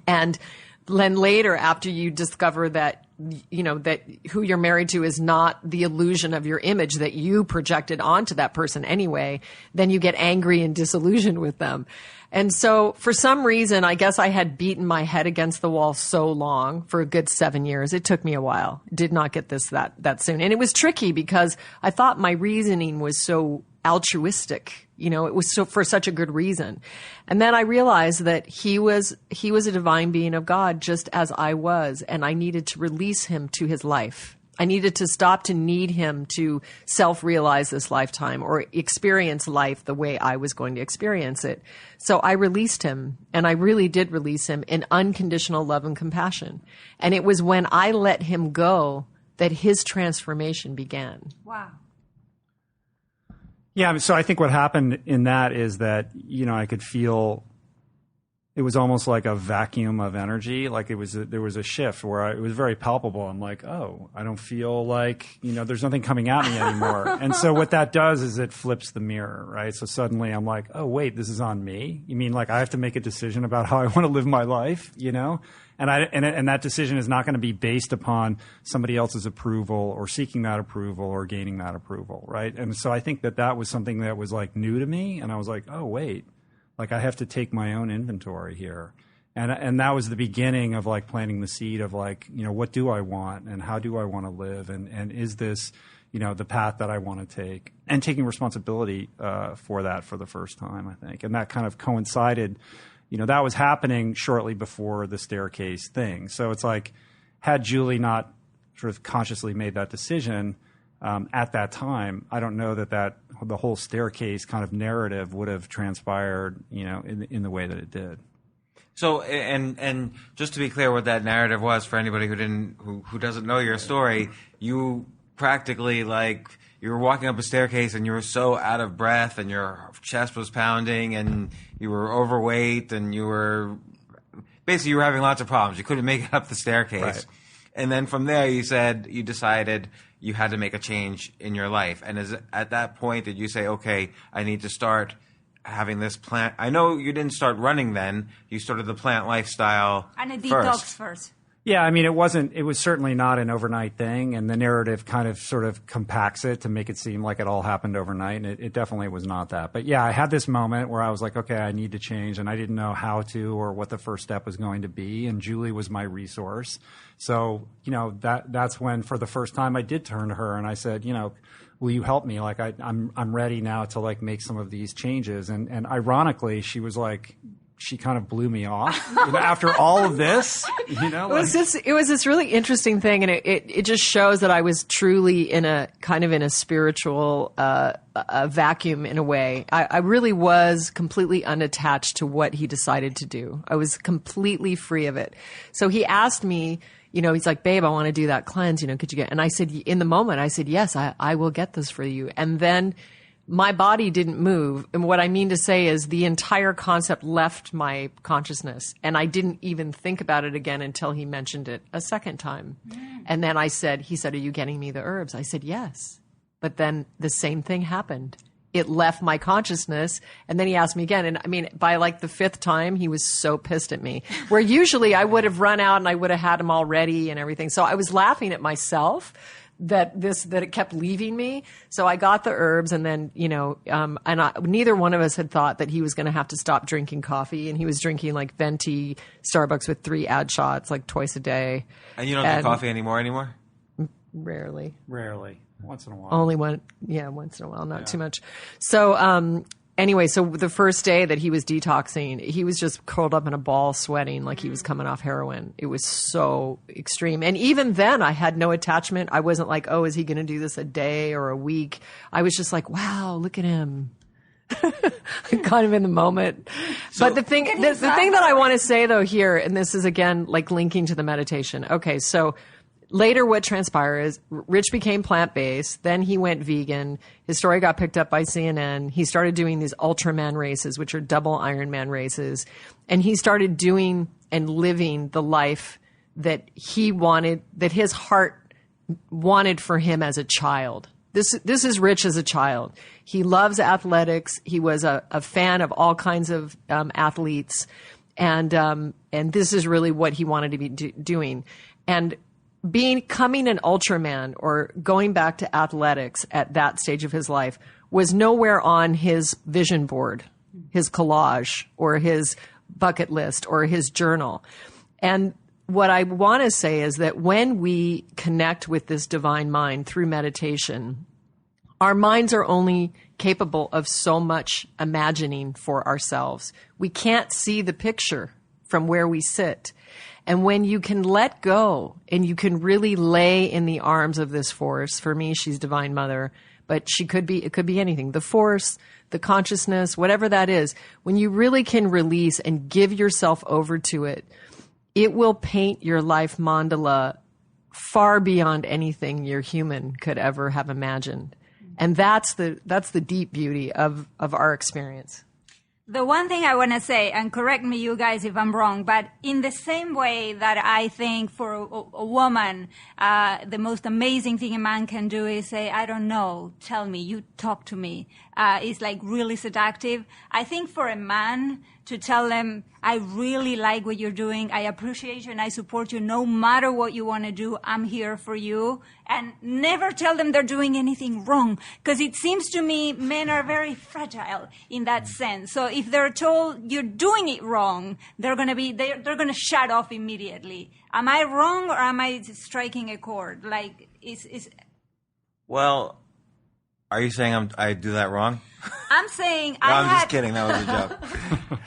And then later, after you discover that, that who you're married to is not the illusion of your image that you projected onto that person anyway, then you get angry and disillusioned with them. And so for some reason, I guess I had beaten my head against the wall so long, for a good 7 years. It took me a while. Did not get this that soon. And it was tricky because I thought my reasoning was so altruistic. It was for such a good reason. And then I realized that he was a divine being of God, just as I was, and I needed to release him to his life. I needed to stop to need him to self-realize this lifetime or experience life the way I was going to experience it. So I released him, and I really did release him in unconditional love and compassion. And it was when I let him go that his transformation began. Wow. Yeah, so I think what happened in that is that, I could feel it was almost like a vacuum of energy. Like there was a shift where it was very palpable. I'm like, oh, I don't feel like, there's nothing coming at me anymore. And so what that does is it flips the mirror, right? So suddenly I'm like, oh, wait, this is on me? You mean like I have to make a decision about how I want to live my life, And that decision is not going to be based upon somebody else's approval or seeking that approval or gaining that approval, right? And so I think that was something that was like new to me, and I was like, oh wait, like I have to take my own inventory here, and that was the beginning of like planting the seed of like, what do I want and how do I want to live, and is this the path that I want to take, and taking responsibility for that for the first time, I think, and that kind of coincided. That was happening shortly before the staircase thing. So it's like, had Julie not sort of consciously made that decision at that time, I don't know that the whole staircase kind of narrative would have transpired, in the way that it did. So, and just to be clear what that narrative was for anybody who doesn't know your story, you practically you were walking up a staircase and you were so out of breath and your chest was pounding and you were overweight and you were having lots of problems. You couldn't make it up the staircase. Right. And then from there you decided you had to make a change in your life. And at that point did you say, okay, I need to start having this plant? I know you didn't start running then. You started the plant lifestyle and a detox first. Yeah, I mean, it was certainly not an overnight thing, and the narrative kind of sort of compacts it to make it seem like it all happened overnight, and it definitely was not that. But yeah, I had this moment where I was like, okay, I need to change, and I didn't know how to or what the first step was going to be, and Julie was my resource. So, that's when for the first time I did turn to her and I said, will you help me? Like I'm ready now to like make some of these changes. And ironically, she was like, she kind of blew me off after all of this, It was this really interesting thing, and it just shows that I was truly in a spiritual vacuum in a way. I really was completely unattached to what he decided to do. I was completely free of it. So he asked me, he's like, babe, I want to do that cleanse, could you get, and I said, in the moment, I said, yes, I will get this for you. And then my body didn't move. And what I mean to say is the entire concept left my consciousness. And I didn't even think about it again until he mentioned it a second time. And then he said, are you getting me the herbs? I said, yes. But then the same thing happened. It left my consciousness. And then he asked me again. And I mean, by like the fifth time, he was so pissed at me, where usually I would have run out and I would have had him all ready and everything. So I was laughing at myself that it kept leaving me. So I got the herbs, and then, neither one of us had thought that he was going to have to stop drinking coffee, and he was drinking like venti Starbucks with 3 ad shots like twice a day. And you don't drink coffee anymore? Rarely. Once in a while. Only once in a while, not too much. So, anyway, so the first day that he was detoxing, he was just curled up in a ball sweating like he was coming off heroin. It was so extreme. And even then I had no attachment. I wasn't like, oh, is he going to do this a day or a week? I was just like, wow, look at him. Kind of in the moment. But the thing that I want to say though here, and this is again, like linking to the meditation. Okay. So later what transpired is Rich became plant-based. Then he went vegan. His story got picked up by CNN. He started doing these Ultraman races, which are double Ironman races. And he started doing and living the life that he wanted, that his heart wanted for him as a child. This is Rich as a child. He loves athletics. He was a fan of all kinds of athletes. And this is really what he wanted to be doing. And becoming an Ultraman or going back to athletics at that stage of his life was nowhere on his vision board, his collage, or his bucket list, or his journal. And what I want to say is that when we connect with this divine mind through meditation, our minds are only capable of so much imagining for ourselves. We can't see the picture from where we sit. And when you can let go and you can really lay in the arms of this force, for me, she's Divine Mother, but it could be anything. The force, the consciousness, whatever that is, when you really can release and give yourself over to it, it will paint your life mandala far beyond anything your human could ever have imagined. And that's the deep beauty of our experience. The one thing I want to say, and correct me you guys if I'm wrong, but in the same way that I think for a woman, the most amazing thing a man can do is say, I don't know, tell me, you talk to me, is like really seductive. I think for a man to tell them, I really like what you're doing, I appreciate you and I support you no matter what you want to do, I'm here for you, and never tell them they're doing anything wrong, because it seems to me men are very fragile in that sense. So if they're told you're doing it wrong, they're going to shut off immediately. Am I wrong, or am I striking a chord? Like, Well, are you saying I do that wrong? I'm saying I'm just kidding. That was a joke.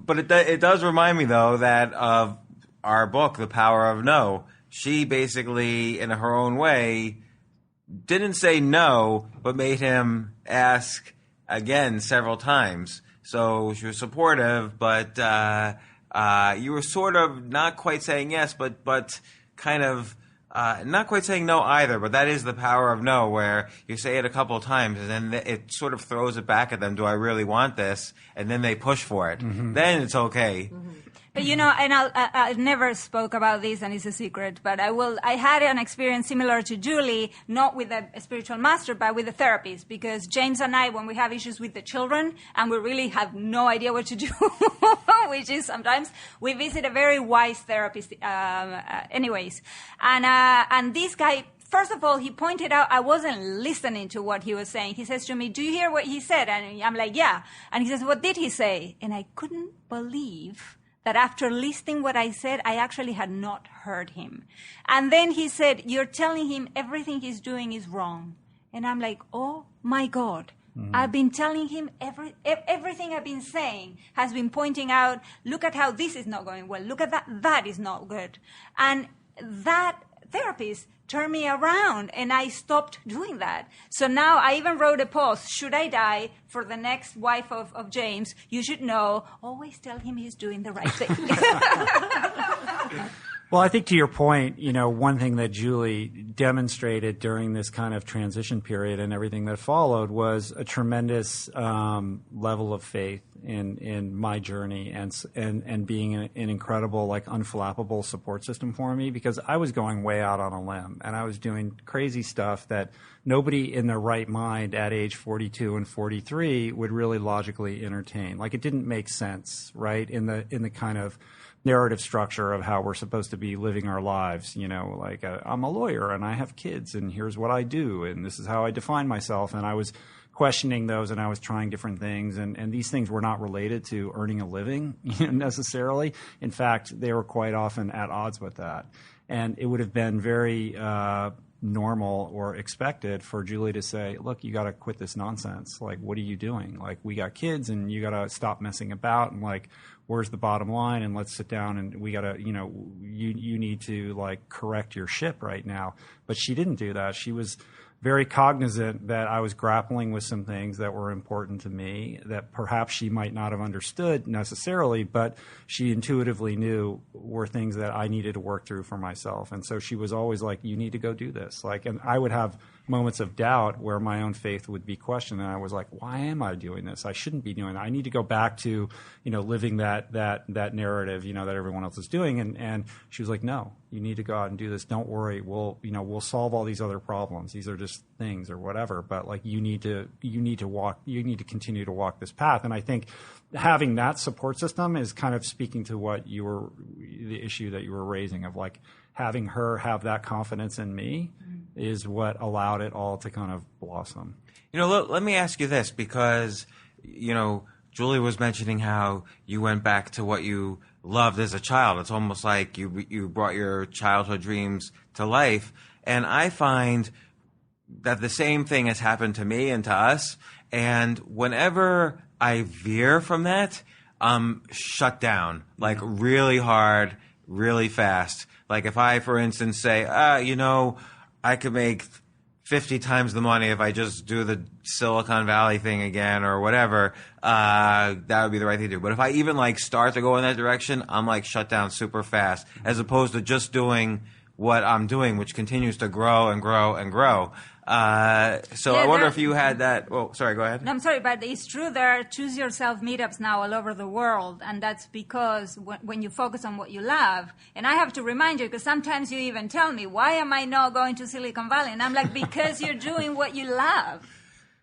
But it does remind me, though, that of our book, The Power of No. She basically, in her own way, didn't say no, but made him ask again several times. So she was supportive, but you were sort of not quite saying yes, but kind of not quite saying no either. But that is the power of no, where you say it a couple of times, and then it sort of throws it back at them. Do I really want this? And then they push for it. Mm-hmm. Then it's okay. Mm-hmm. But and I never spoke about this, and it's a secret, but I had an experience similar to Julie, not with a spiritual master, but with a therapist, because James and I, when we have issues with the children, and we really have no idea what to do, which is sometimes, we visit a very wise therapist, anyways. And this guy, first of all, he pointed out I wasn't listening to what he was saying. He says to me, do you hear what he said? And I'm like, yeah. And he says, what did he say? And I couldn't believe that after listening what I said, I actually had not heard him. And then he said, you're telling him everything he's doing is wrong. And I'm like, oh my God. Mm-hmm. I've been telling him everything I've been saying has been pointing out, look at how this is not going well. Look at that is not good. And that therapist turned me around, and I stopped doing that. So now I even wrote a post, should I die, for the next wife of James, you should know, always tell him he's doing the right thing. Well, I think to your point, one thing that Julie demonstrated during this kind of transition period and everything that followed was a tremendous level of faith in my journey and being an incredible, like, unflappable support system for me, because I was going way out on a limb and I was doing crazy stuff that nobody in their right mind at age 42 and 43 would really logically entertain. Like, it didn't make sense, right? In the kind of narrative structure of how we're supposed to be living our lives, like, I'm a lawyer and I have kids and here's what I do and this is how I define myself. And I was questioning those and I was trying different things. And these things were not related to earning a living necessarily. In fact, they were quite often at odds with that. And it would have been very normal or expected for Julie to say, look, you got to quit this nonsense. Like, what are you doing? Like, we got kids and you got to stop messing about, and like, where's the bottom line? And let's sit down and we got to, you need to, like, correct your ship right now. But she didn't do that. She was very cognizant that I was grappling with some things that were important to me that perhaps she might not have understood necessarily, but she intuitively knew were things that I needed to work through for myself. And so she was always like, you need to go do this. Like, and I would have moments of doubt where my own faith would be questioned. And I was like, why am I doing this? I shouldn't be doing that. I need to go back to, living that narrative, that everyone else is doing. And she was like, no, you need to go out and do this. Don't worry. We'll solve all these other problems. These are just things or whatever. But like, you need to continue to walk this path. And I think having that support system is kind of speaking to the issue that you were raising of, like, having her have that confidence in me is what allowed it all to kind of blossom. Let me ask you this, because, Julie was mentioning how you went back to what you loved as a child. It's almost like you brought your childhood dreams to life. And I find that the same thing has happened to me and to us. And whenever I veer from that, I'm shut down, like, really hard, really fast. Like, if I, for instance, say, I could make 50 times the money if I just do the Silicon Valley thing again or whatever, that would be the right thing to do. But if I even, like, start to go in that direction, I'm, like, shut down super fast, as opposed to just doing what I'm doing, which continues to grow and grow and grow. I wonder if you had that. Oh, sorry, go ahead. No, I'm sorry, but it's true. There are Choose Yourself meetups now all over the world, and that's because when you focus on what you love, and I have to remind you, because sometimes you even tell me, why am I not going to Silicon Valley? And I'm like, because you're doing what you love.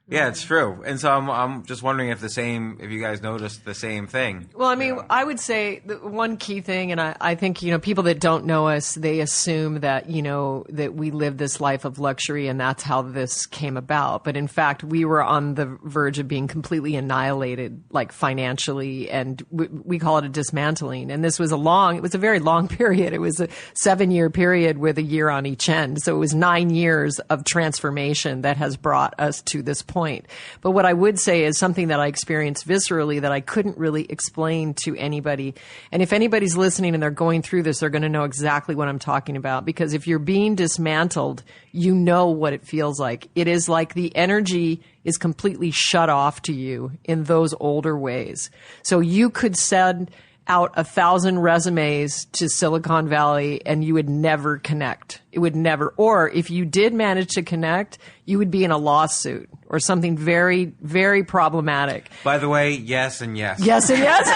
Yeah, it's true. And so I'm just wondering if you guys noticed the same thing. Well, I mean, I would say the one key thing, and I think, people that don't know us, they assume that, that we live this life of luxury and that's how this came about. But in fact, we were on the verge of being completely annihilated, like, financially, and we call it a dismantling. And this was it was a very long period. It was a 7-year period with a year on each end. So it was 9 years of transformation that has brought us to this point. But what I would say is something that I experienced viscerally that I couldn't really explain to anybody. And if anybody's listening and they're going through this, they're going to know exactly what I'm talking about. Because if you're being dismantled, you know what it feels like. It is like the energy is completely shut off to you in those older ways. So you could send out 1,000 resumes to Silicon Valley and you would never connect. It would never. Or if you did manage to connect, you would be in a lawsuit or something very, very problematic. By the way, yes and yes. Yes and yes.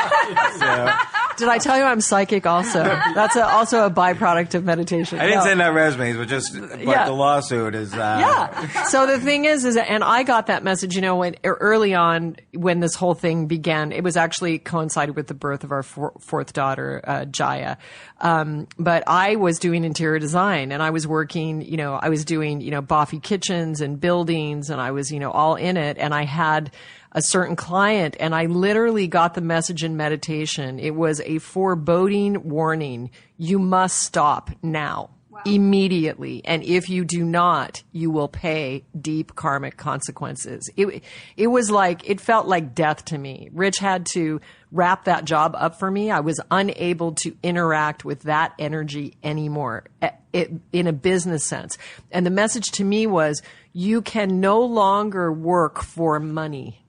Did I tell you I'm psychic also? That's also a byproduct of meditation. I didn't send out resumes, but the lawsuit is... Yeah. So the thing is, and I got that message, when early on when this whole thing began, it was actually coincided with the birth of our fourth daughter, Jaya. But I was doing interior design and I was working, I was doing, boffy kitchens and buildings and I was, all in it. And I had a certain client and I literally got the message in meditation. It was a foreboding warning. You must stop now. Wow. Immediately. And if you do not, you will pay deep karmic consequences. It was like, it felt like death to me. Rich had to wrap that job up for me. I was unable to interact with that energy anymore in a business sense. And the message to me was, you can no longer work for money.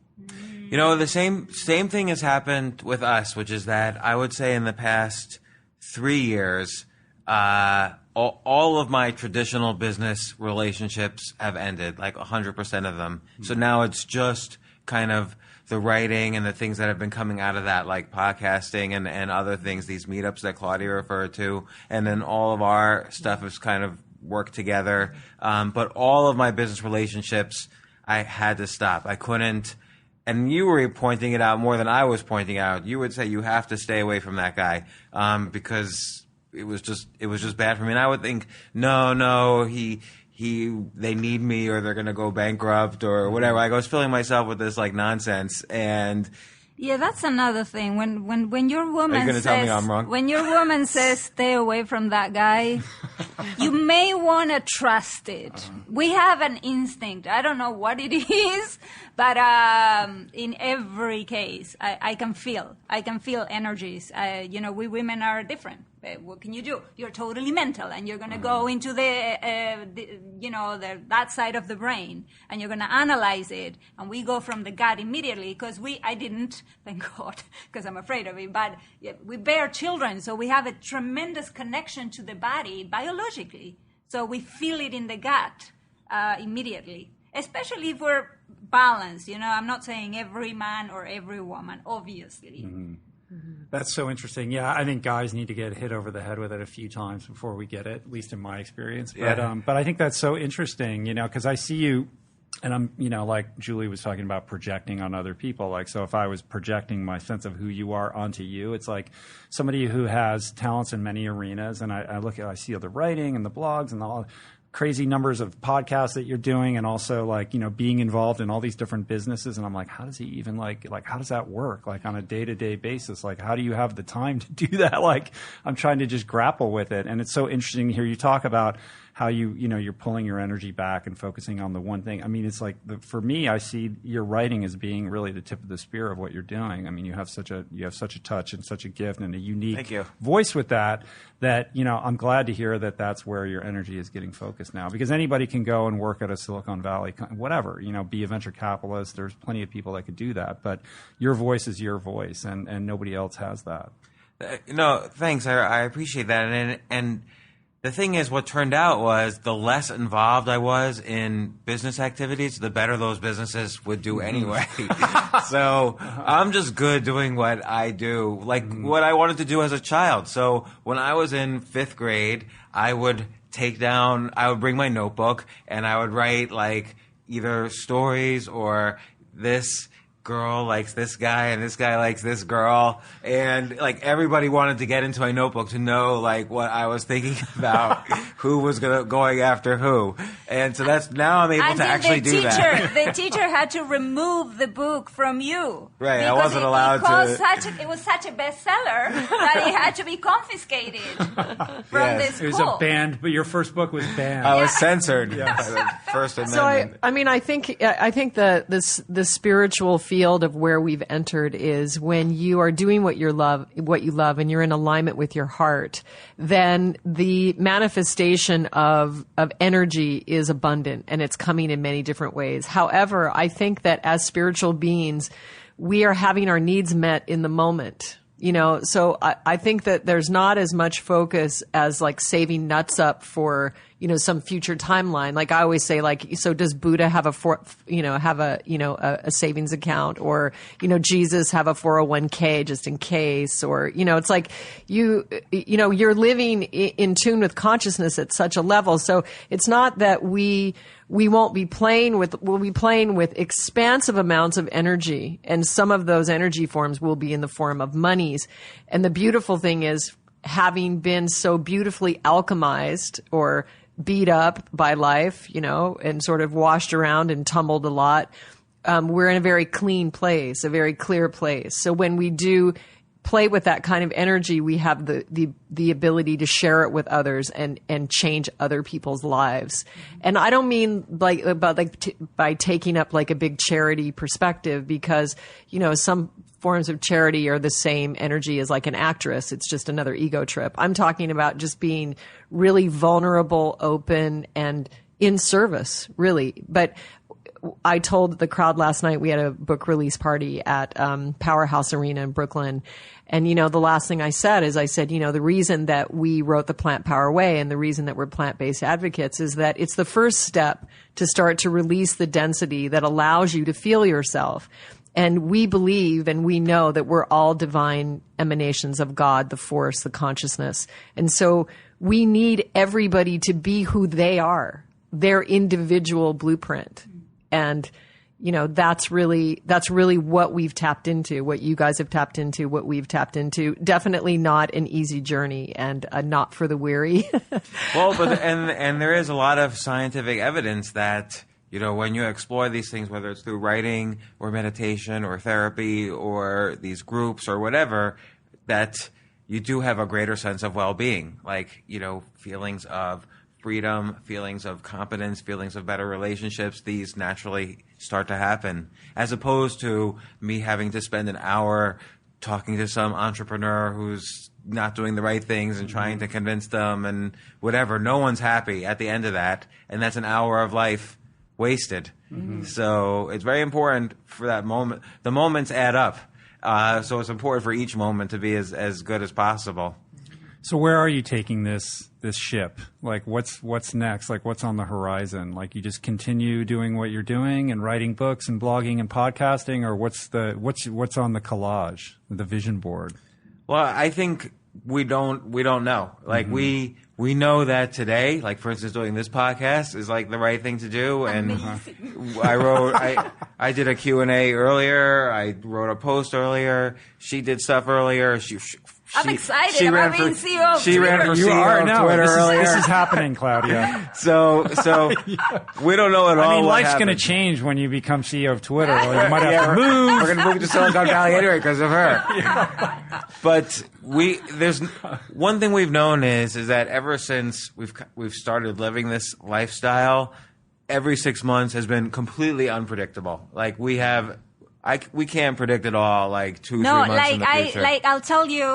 The same thing has happened with us, which is that I would say in the past 3 years, all of my traditional business relationships have ended, like 100% of them. So now it's just kind of the writing and the things that have been coming out of that, like podcasting and other things, these meetups that Claudia referred to, and then all of our stuff has kind of worked together. But all of my business relationships, I had to stop. I couldn't. And you were pointing it out more than I was pointing out. You would say you have to stay away from that guy because it was just bad for me. And I would think, no, they need me or they're going to go bankrupt or whatever. I was filling myself with this like nonsense. And yeah, that's another thing. When your woman are you going to tell me I'm wrong? When your woman says stay away from that guy, you may want to trust it. We have an instinct. I don't know what it is, but in every case, I can feel energies. We women are different. What can you do? You're totally mental, and you're going to go into that side of the brain, and you're going to analyze it. And we go from the gut immediately because I didn't, thank God, because I'm afraid of it. But we bear children, so we have a tremendous connection to the body biologically. So we feel it in the gut immediately, especially if we're balanced. I'm not saying every man or every woman, obviously. Mm-hmm. That's so interesting. Yeah, I think guys need to get hit over the head with it a few times before we get it, at least in my experience. But I think that's so interesting, because I see you, and I'm, like Julie was talking about projecting on other people. Like, so if I was projecting my sense of who you are onto you, it's like somebody who has talents in many arenas, and I see all the writing and the blogs and all crazy numbers of podcasts that you're doing, and also like being involved in all these different businesses, and I'm like, how does he even like how does that work like on a day-to-day basis? Like, how do you have the time to do that? Like, I'm trying to just grapple with it, and it's so interesting to hear you talk about how you're pulling your energy back and focusing on the one thing. I mean, it's like for me, I see your writing as being really the tip of the spear of what you're doing. I mean, you have such a touch and such a gift and a unique voice with that I'm glad to hear that that's where your energy is getting focused now, because anybody can go and work at a Silicon Valley, whatever, be a venture capitalist. There's plenty of people that could do that, but your voice is your voice, and nobody else has that. No, thanks. I appreciate that. And the thing is, what turned out was the less involved I was in business activities, the better those businesses would do anyway. So I'm just good doing what I do, like what I wanted to do as a child. So when I was in 5th grade, I would bring my notebook and I would write like either stories or this girl likes this guy and this guy likes this girl, and like everybody wanted to get into my notebook to know like what I was thinking about who was going after who, and so that's now I'm able to actually do that. The teacher had to remove the book from you, right? I wasn't allowed to. It was such a bestseller that it had to be confiscated from the school. It was a banned, but your first book was banned. I was censored by the First Amendment. So I think that the spiritual field of where we've entered is when you are doing what you love, and you're in alignment with your heart, then the manifestation of energy is abundant, and it's coming in many different ways. However, I think that as spiritual beings, we are having our needs met in the moment. So I think that there's not as much focus as like saving nuts up for, some future timeline. Like I always say, like, so does Buddha have a savings account, or, Jesus have a 401k just in case, or, it's like you're living in tune with consciousness at such a level. So it's not that we'll be playing with expansive amounts of energy, and some of those energy forms will be in the form of monies. And the beautiful thing is, having been so beautifully alchemized or beat up by life, and sort of washed around and tumbled a lot, we're in a very clean place, a very clear place. So when we do play with that kind of energy, we have the ability to share it with others and change other people's lives. And I don't mean by taking up like a big charity perspective, because, some forms of charity are the same energy as like an actress. It's just another ego trip. I'm talking about just being really vulnerable, open, and in service, really. But I told the crowd last night, we had a book release party at Powerhouse Arena in Brooklyn. And, the last thing I said is the reason that we wrote the Plant Power Way and the reason that we're plant-based advocates is that it's the first step to start to release the density that allows you to feel yourself. And we believe and we know that we're all divine emanations of God, the force, the consciousness. And so we need everybody to be who they are, their individual blueprint. And, that's really what we've tapped into, what you guys have tapped into, what we've tapped into. Definitely not an easy journey and not for the weary. Well, and there is a lot of scientific evidence that, when you explore these things, whether it's through writing or meditation or therapy or these groups or whatever, that you do have a greater sense of well-being, like, feelings of freedom, feelings of competence, feelings of better relationships. These naturally start to happen, as opposed to me having to spend an hour talking to some entrepreneur who's not doing the right things and trying to convince them and whatever. No one's happy at the end of that, and that's an hour of life wasted. So it's very important for that moment. The moments add up. So it's important for each moment to be as good as possible. So where are you taking this ship? Like, what's next? Like, what's on the horizon? Like, you just continue doing what you're doing and writing books and blogging and podcasting, or what's on the collage, the vision board? Well, I think we don't know. Like, we know that today, like, for instance, doing this podcast is like the right thing to do. And I did a Q&A earlier. I wrote a post earlier. She did stuff earlier. I'm excited. She ran for CEO of She ran for You CEO are of now. Twitter This earlier. is happening, Claudia. So we don't know at all. I mean, what life's going to happened. change when you become CEO of Twitter. Or you might have to move. We're going to move to Silicon Valley anyway because of her. But there's one thing we've known is that ever since we've started living this lifestyle, every 6 months has been completely unpredictable. Like, we can't predict it all. Like 2-3 months in the future. I'll tell you.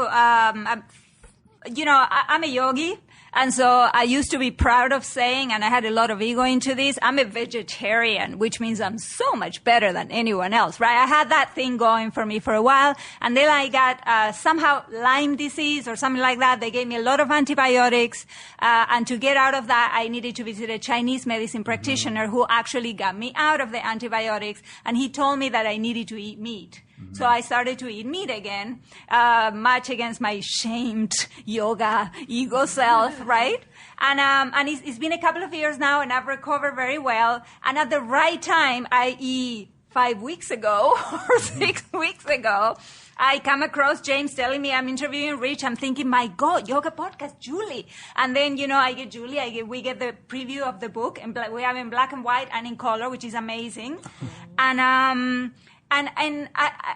I'm a yogi, and so I used to be proud of saying, and I had a lot of ego into this, I'm a vegetarian, which means I'm so much better than anyone else, right? I had that thing going for me for a while, and then I got somehow Lyme disease or something like that. They gave me a lot of antibiotics, and to get out of that, I needed to visit a Chinese medicine practitioner who actually got me out of the antibiotics, and he told me that I needed to eat meat. So I started to eat meat again, much against my shamed yoga ego self, right? And it's been a couple of years now, and I've recovered very well. And at the right time, i.e. 5 weeks ago or 6 weeks ago, I come across James telling me I'm interviewing Rich. I'm thinking, my God, yoga podcast, Julie. And then, I get Julie. We get the preview of the book, and we have in black and white and in color, which is amazing. And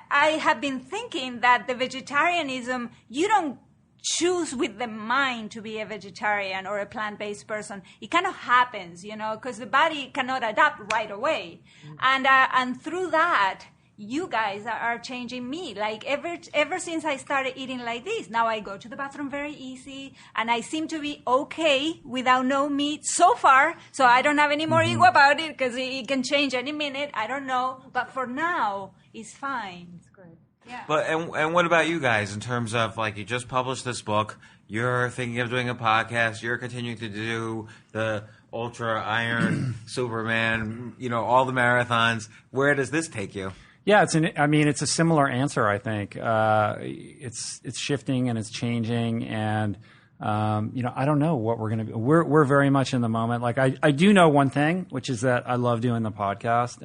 I have been thinking that the vegetarianism, you don't choose with the mind to be a vegetarian or a plant-based person. It kind of happens, because the body cannot adapt right away. And through that, you guys are changing me. Like, ever since I started eating like this, now I go to the bathroom very easy, and I seem to be okay without no meat so far. So I don't have any more ego about it, because it can change any minute. I don't know, but for now, it's fine. It's great. Yeah. But and what about you guys in terms of, like, you just published this book, you're thinking of doing a podcast, you're continuing to do the Ultra Iron Superman, all the marathons. Where does this take you? Yeah, it's a similar answer, I think. It's shifting and it's changing, and I don't know what we're going to be. We're very much in the moment. Like, I do know one thing, which is that I love doing the podcast,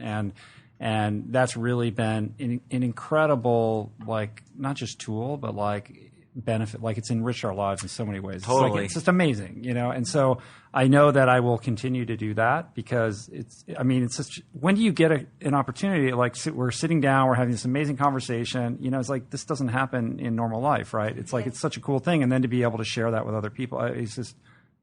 and that's really been an incredible, like, not just tool, but like benefit. Like, it's enriched our lives in so many ways. Totally. It's just amazing, and so I know that I will continue to do that, because it's just, when do you get an opportunity? Like, we're sitting down, we're having this amazing conversation, it's like, this doesn't happen in normal life, right? It's like, it's such a cool thing. And then to be able to share that with other people, it's just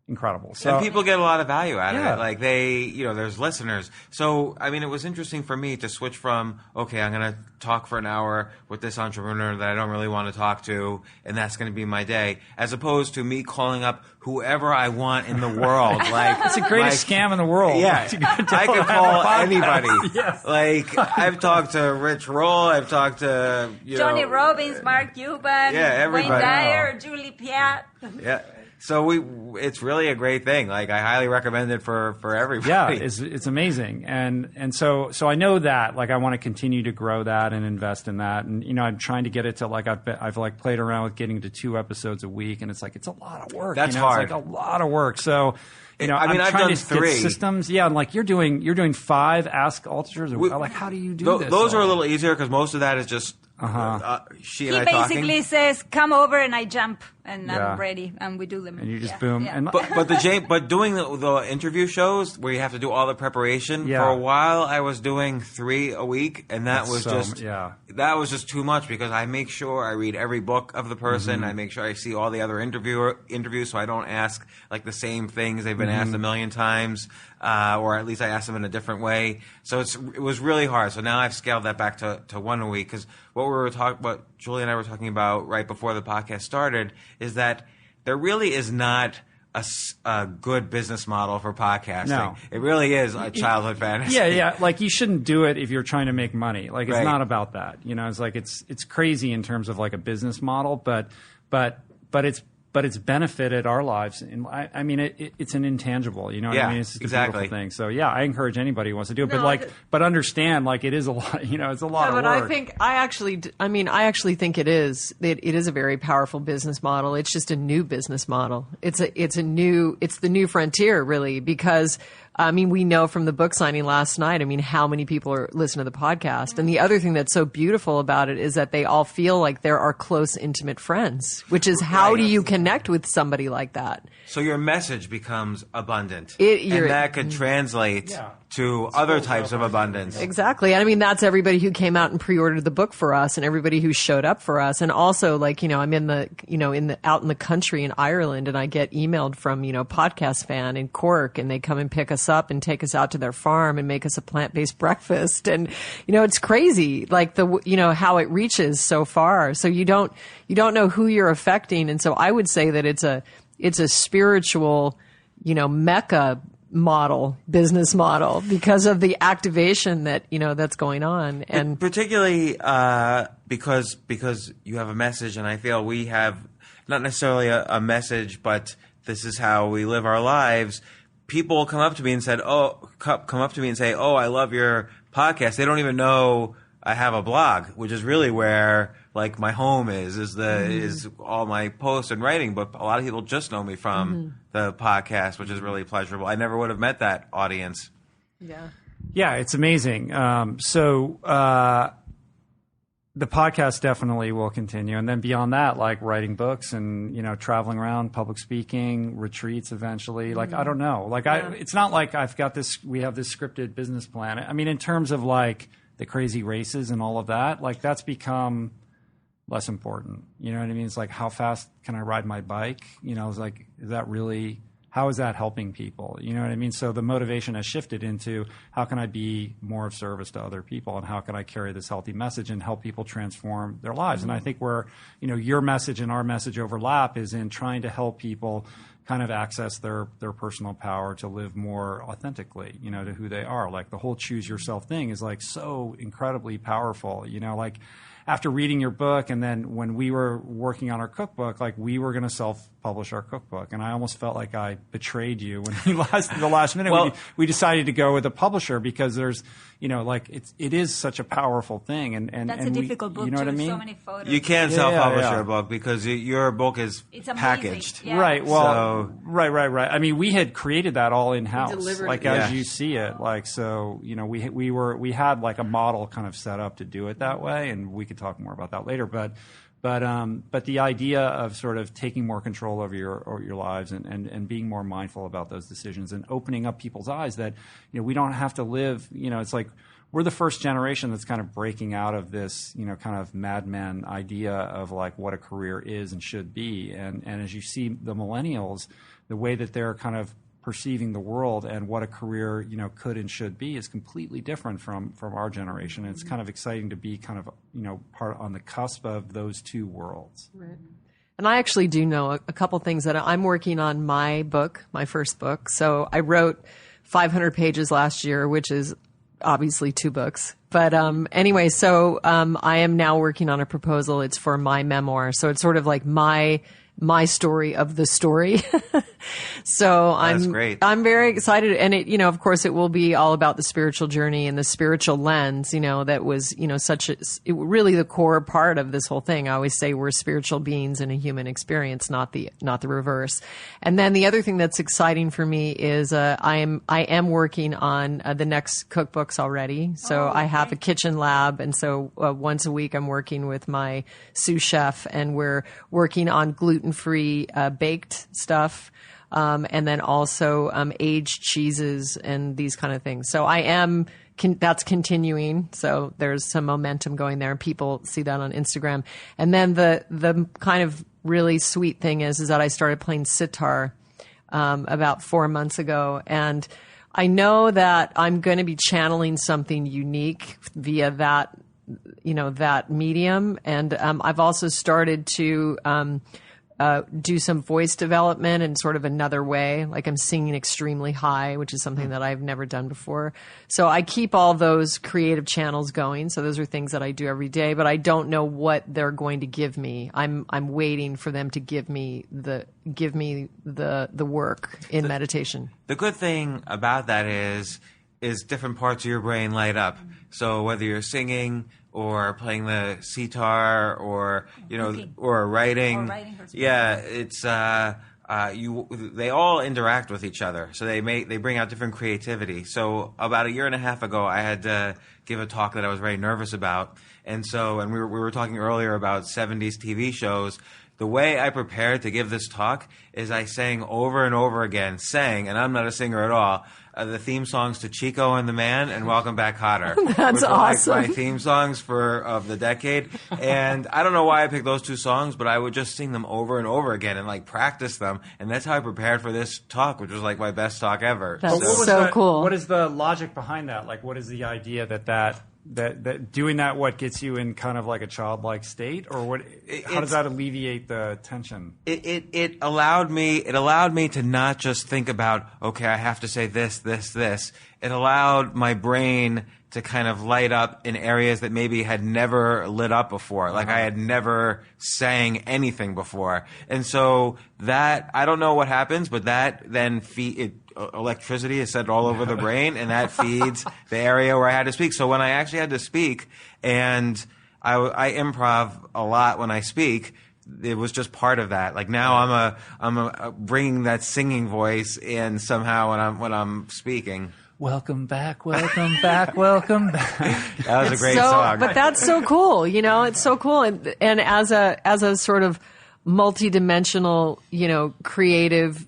incredible. So and people get a lot of value out of Yeah. it. Like there's listeners. So, I mean, it was interesting for me to switch from, okay, I'm going to talk for an hour with this entrepreneur that I don't really want to talk to, and that's going to be my day, as opposed to me calling up whoever I want in the world. Like, it's the greatest scam in the world. Yeah, I could call anybody. Yes. Like, I've talked to Rich Roll, I've talked to Johnny Robbins, Mark Cuban, everybody. Wayne Dyer, Julie Piat. Yeah. So it's really a great thing. Like, I highly recommend it for everybody. Yeah, it's amazing. And so I know that, like, I want to continue to grow that and invest in that. And, I'm trying to get it to, like, I've like played around with getting to 2 episodes a week, and it's like, it's a lot of work. That's hard. It's like a lot of work. So, I mean, I'm I've trying done to 3 get systems. Yeah. And like, you're doing 5 Ask Altugers. Like, how do you do this? Those are a little easier because most of that is just she and I talking. He basically says, come over, and I jump, and I'm ready, and we do them. And you just boom. Yeah. And But doing the interview shows where you have to do all the preparation, for a while I was doing 3 a week, and that was just too much because I make sure I read every book of the person. I make sure I see all the other interviews so I don't ask like the same things they've been asked a million times, or at least I ask them in a different way. So it was really hard. So now I've scaled that back to 1 a week because what Julie and I were talking about right before the podcast started is that there really is not a good business model for podcasting. No. It really is a childhood fantasy. Yeah. Like, you shouldn't do it if you're trying to make money. Like, it's Right. not about that. It's like it's crazy in terms of like a business model, but it's benefited our lives. And I mean, it's an intangible. You know what I mean? It's just a beautiful thing. So yeah, I encourage anybody who wants to do it. But understand, like, it is a lot. It's a lot of work. But I actually think it is. It is a very powerful business model. It's just a new business model. It's the new frontier, really, because. I mean, we know from the book signing last night, how many people are listening to the podcast. And the other thing that's so beautiful about it is that they all feel like they're our close, intimate friends, which is how do you connect with somebody like that? So your message becomes abundant. And that could translate to other types of abundance. Exactly. And that's everybody who came out and pre-ordered the book for us and everybody who showed up for us. And also, like, I'm out in the country in Ireland, and I get emailed from, podcast fan in Cork, and they come and pick us up and take us out to their farm and make us a plant-based breakfast. And, it's crazy, like how it reaches so far. So you don't know who you're affecting. And so I would say that it's a spiritual, mecca business model because of the activation that, that's going on. And particularly, because you have a message, and I feel we have not necessarily a message, but this is how we live our lives. People come up to me and say, "Oh, I love your podcast." They don't even know I have a blog, which is really where like my home is all my posts and writing. But a lot of people just know me from the podcast, which is really pleasurable. I never would have met that audience. Yeah, it's amazing. The podcast definitely will continue. And then beyond that, like writing books and, traveling around, public speaking, retreats eventually. Like, I don't know. Like, it's not like we have this scripted business plan. I mean, in terms of like the crazy races and all of that, like that's become less important. You know what I mean? It's like, how fast can I ride my bike? It's like, how is that helping people? You know what I mean? So the motivation has shifted into how can I be more of service to other people, and how can I carry this healthy message and help people transform their lives? And I think where, your message and our message overlap is in trying to help people kind of access their personal power to live more authentically, to who they are. Like the whole choose yourself thing is like so incredibly powerful, like after reading your book, and then when we were working on our cookbook, like we were going to self-publish our cookbook, and I almost felt like I betrayed you when the last minute we decided to go with a publisher because there's, it is such a powerful thing, and that's a difficult book. You know what I mean? So many photos. You can't self-publish your book because your book is packaged. Yeah. Right. Well, right. I mean, we had created that all in-house, like as you see it, like so. We had like a model kind of set up to do it that way, and we could talk more about that later. But the idea of sort of taking more control over your lives and being more mindful about those decisions and opening up people's eyes that we don't have to live. It's like we're the first generation that's kind of breaking out of this, kind of madman idea of like what a career is and should be. And as you see the millennials, the way that they're kind of perceiving the world and what a career, could and should be is completely different from our generation. And it's kind of exciting to be kind of, part on the cusp of those two worlds. Right. And I actually do know a couple things that I'm working on my first book. So I wrote 500 pages last year, which is obviously 2 books. But anyway, so I am now working on a proposal. It's for my memoir. So it's sort of like my story of the story. So That's great. I'm very excited. And it, of course it will be all about the spiritual journey and the spiritual lens, that was, really the core part of this whole thing. I always say we're spiritual beings in a human experience, not the reverse. And then the other thing that's exciting for me is, I am working on the next cookbooks already. So I have a kitchen lab. And so once a week I'm working with my sous chef and we're working on gluten-free baked stuff, and then also aged cheeses and these kind of things. So I am that's continuing. So there's some momentum going there, and people see that on Instagram. And then the kind of really sweet thing is that I started playing sitar about 4 months ago, and I know that I'm going to be channeling something unique via that medium. And I've also started to do some voice development in sort of another way. Like I'm singing extremely high, which is something that I've never done before. So I keep all those creative channels going. So those are things that I do every day, but I don't know what they're going to give me. I'm waiting for them to give me the work in meditation. The good thing about that is different parts of your brain light up. So whether you're singing or playing the sitar or or writing, it's they all interact with each other. So they bring out different creativity. So about 1.5 years ago, I had to give a talk that I was very nervous about, and we were talking earlier about 70s TV shows. The way I prepared to give this talk is I sang over and over again, and I'm not a singer at all, the theme songs to Chico and the Man and Welcome Back Kotter. That's awesome. Like my theme songs of the decade. And I don't know why I picked those 2 songs, but I would just sing them over and over again and practice them. And that's how I prepared for this talk, which was like my best talk ever. That's so cool. What is the logic behind that? Like, what is the idea that doing that what gets you in kind of like a childlike state, or what? How does that alleviate the tension? It allowed me to not just think about, okay, I have to say this. It allowed my brain to kind of light up in areas that maybe had never lit up before. Like I had never sang anything before. And so that, I don't know what happens, but that then electricity is set all over the brain, and that feeds the area where I had to speak. So when I actually had to speak, and I improv a lot when I speak, it was just part of that. Like now I'm bringing that singing voice in somehow when I'm speaking. Welcome back, welcome back, welcome back. That was a great song. But that's so cool. It's so cool. And as a sort of multidimensional, creative,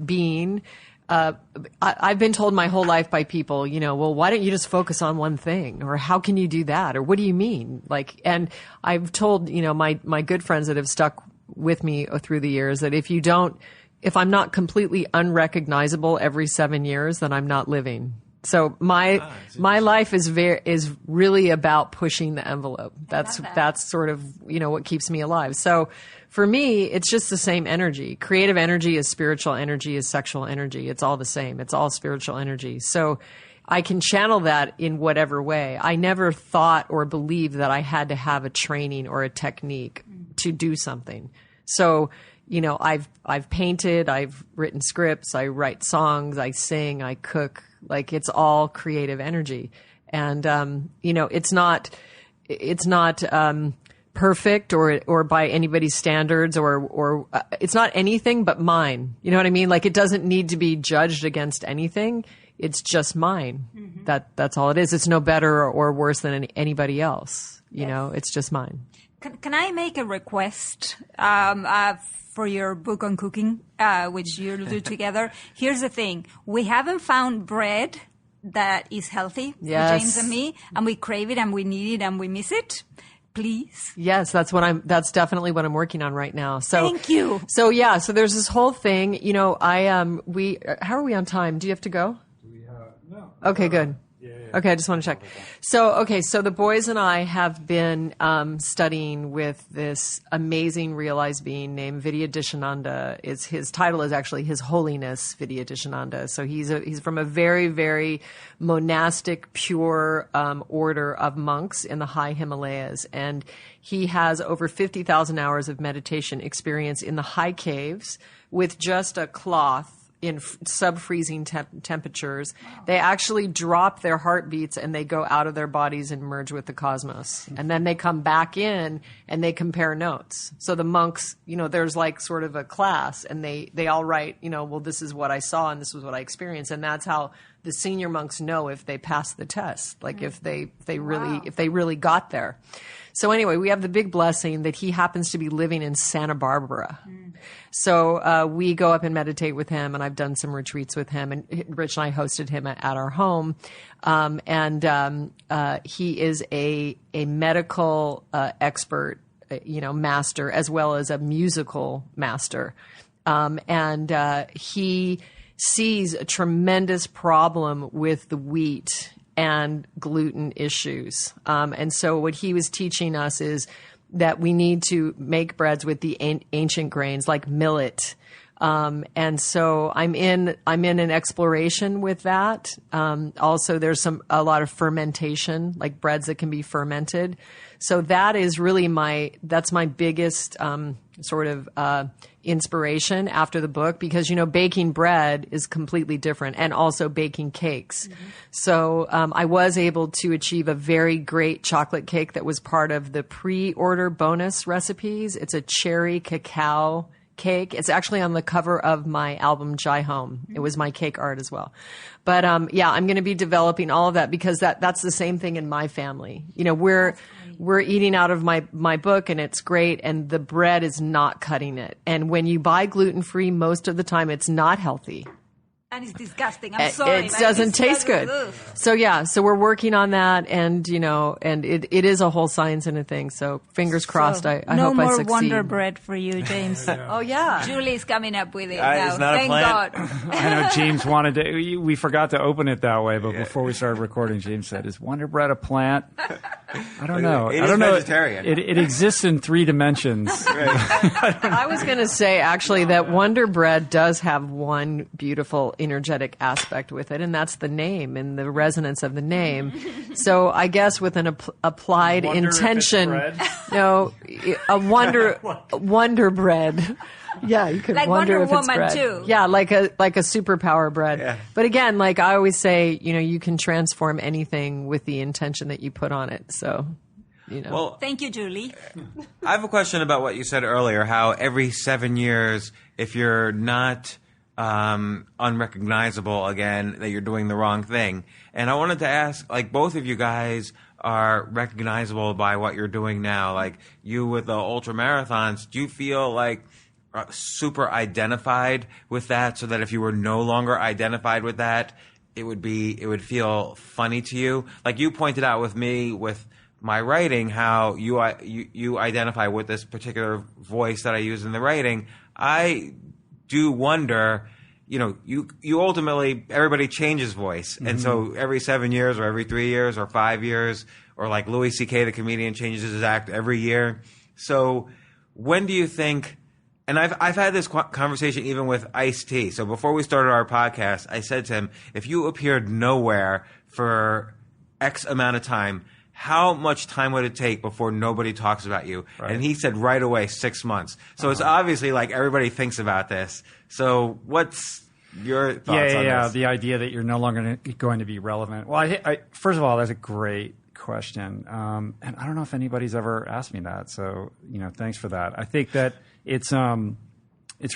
being, I've been told my whole life by people, well, why don't you just focus on one thing? Or how can you do that? Or what do you mean? And I've told, my good friends that have stuck with me through the years that if I'm not completely unrecognizable every 7 years, then I'm not living. So my life is really about pushing the envelope. That's sort of, what keeps me alive. So for me, it's just the same energy. Creative energy is spiritual energy, is sexual energy. It's all the same. It's all spiritual energy. So I can channel that in whatever way. I never thought or believed that I had to have a training or a technique to do something. So, I've painted, I've written scripts, I write songs, I sing, I cook. Like it's all creative energy. And, it's not perfect or by anybody's standards or it's not anything but mine. You know what I mean? Like it doesn't need to be judged against anything. It's just mine. Mm-hmm. That's all it is. It's no better or worse than anybody else. It's just mine. Can I make a request for your book on cooking, which you'll do together? Here's the thing. We haven't found bread that is healthy for Yes. James and me, and we crave it and we need it and we miss it. Please. Yes, that's definitely what I'm working on right now. So Thank you. So yeah, so there's this whole thing, you know, how are we on time? Do you have to go? No. Okay, good. Okay, I just want to check. So the boys and I have been studying with this amazing realized being named Vidyadishananda. His title is actually His Holiness Vidyadishananda. So he's from a very, very monastic, pure order of monks in the high Himalayas, and he has over 50,000 hours of meditation experience in the high caves with just a cloth in sub-freezing temperatures. Wow. They actually drop their heartbeats and they go out of their bodies and merge with the cosmos. And then they come back in and they compare notes. So the monks, you know, there's like sort of a class and they all write, you know, well, this is what I saw and this was what I experienced. And that's how the senior monks know if they pass the test, like if they really got there. So anyway, we have the big blessing that he happens to be living in Santa Barbara. So we go up and meditate with him, and I've done some retreats with him. And Rich and I hosted him at our home. He is a medical expert, master, as well as a musical master. He sees a tremendous problem with the wheat and gluten issues. And so what he was teaching us is that we need to make breads with the ancient grains like millet. And so I'm in an exploration with that. Also there's a lot of fermentation, like breads that can be fermented. So that is really that's my biggest, sort of, inspiration after the book, because, you know, baking bread is completely different, and also baking cakes. Mm-hmm. So, I was able to achieve a very great chocolate cake that was part of the pre-order bonus recipes. It's a cherry cacao cake. It's actually on the cover of my album Jai Home. It was my cake art as well. But I'm going to be developing all of that, because that's the same thing in my family. You know, we're eating out of my book, and it's great, and the bread is not cutting it. And when you buy gluten-free, most of the time it's not healthy. And it's disgusting. I'm sorry. It doesn't taste good. So we're working on that, and it is a whole science and a thing. So fingers crossed. I hope I succeed. No more Wonder Bread for you, James. Oh yeah, Julie's coming up with it now. now. Not Thank God. I know James wanted to. We forgot to open it that way, but before we started recording, James said, "Is Wonder Bread a plant?" I don't know. It is vegetarian. It exists in 3 dimensions. I was going to say actually that Wonder Bread does have one beautiful energetic aspect with it, and that's the name and the resonance of the name. So I guess with an applied intention, a wonder bread. Yeah, you could like wonder Wonder if it's Woman bread. too. Yeah, like a superpower bread. Yeah. But again, like I always say, you know, you can transform anything with the intention that you put on it. So, you know. Well, thank you, Julie. I have a question about what you said earlier, how every 7 years, if you're not unrecognizable again, that you're doing the wrong thing. And I wanted to ask, like, both of you guys are recognizable by what you're doing now. Like, you with the ultra marathons, do you feel like super identified with that, so that if you were no longer identified with that, it would feel funny to you? Like you pointed out with me with my writing, how you identify with this particular voice that I use in the writing. I do wonder, you know, you ultimately, everybody changes voice. Mm-hmm. And so every 7 years or every 3 years or 5 years, or like Louis C.K., the comedian, changes his act every year. So when do you think, and I've had this conversation even with Ice-T. So before we started our podcast, I said to him, if you appeared nowhere for X amount of time, how much time would it take before nobody talks about you? Right. And he said right away, 6 months. So it's obviously like everybody thinks about this. So what's your thoughts on this? The idea that you're no longer going to be relevant. Well, I first of all, that's a great question. And I don't know if anybody's ever asked me that. So, you know, thanks for that. I think that it's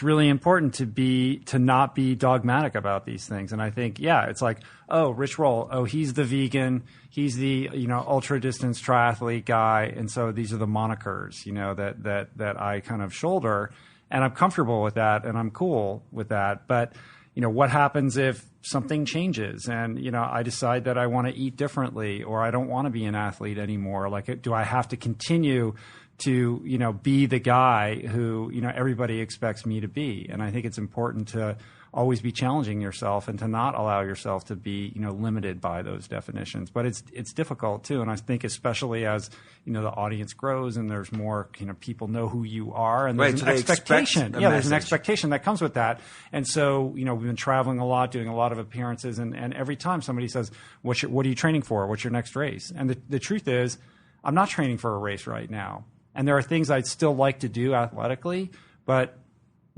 really important to not be dogmatic about these things. And I think, it's like, oh, Rich Roll, oh, he's the vegan, he's the, you know, ultra distance triathlete guy. And so these are the monikers, you know, that I kind of shoulder, and I'm comfortable with that and I'm cool with that. But, what happens if something changes and, I decide that I want to eat differently or I don't want to be an athlete anymore? Like, do I have to continue to, be the guy who, everybody expects me to be? And I think it's important to always be challenging yourself and to not allow yourself to be, limited by those definitions. But it's difficult too. And I think especially as, the audience grows and there's more, people know who you are and there's an expectation. Yeah, there's an expectation that comes with that. And so, we've been traveling a lot, doing a lot of appearances. And every time somebody says, what are you training for? What's your next race? And the truth is, I'm not training for a race right now. And there are things I'd still like to do athletically, but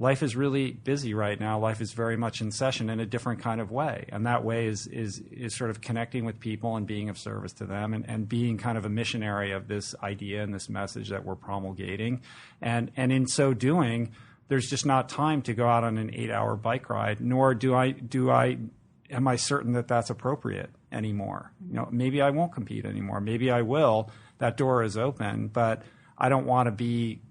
life is really busy right now. Life is very much in session in a different kind of way. And that way is sort of connecting with people and being of service to them and being kind of a missionary of this idea and this message that we're promulgating. And in so doing, there's just not time to go out on an 8-hour bike ride, nor am I certain that that's appropriate anymore. Maybe I won't compete anymore. Maybe I will. That door is open, but I don't want to be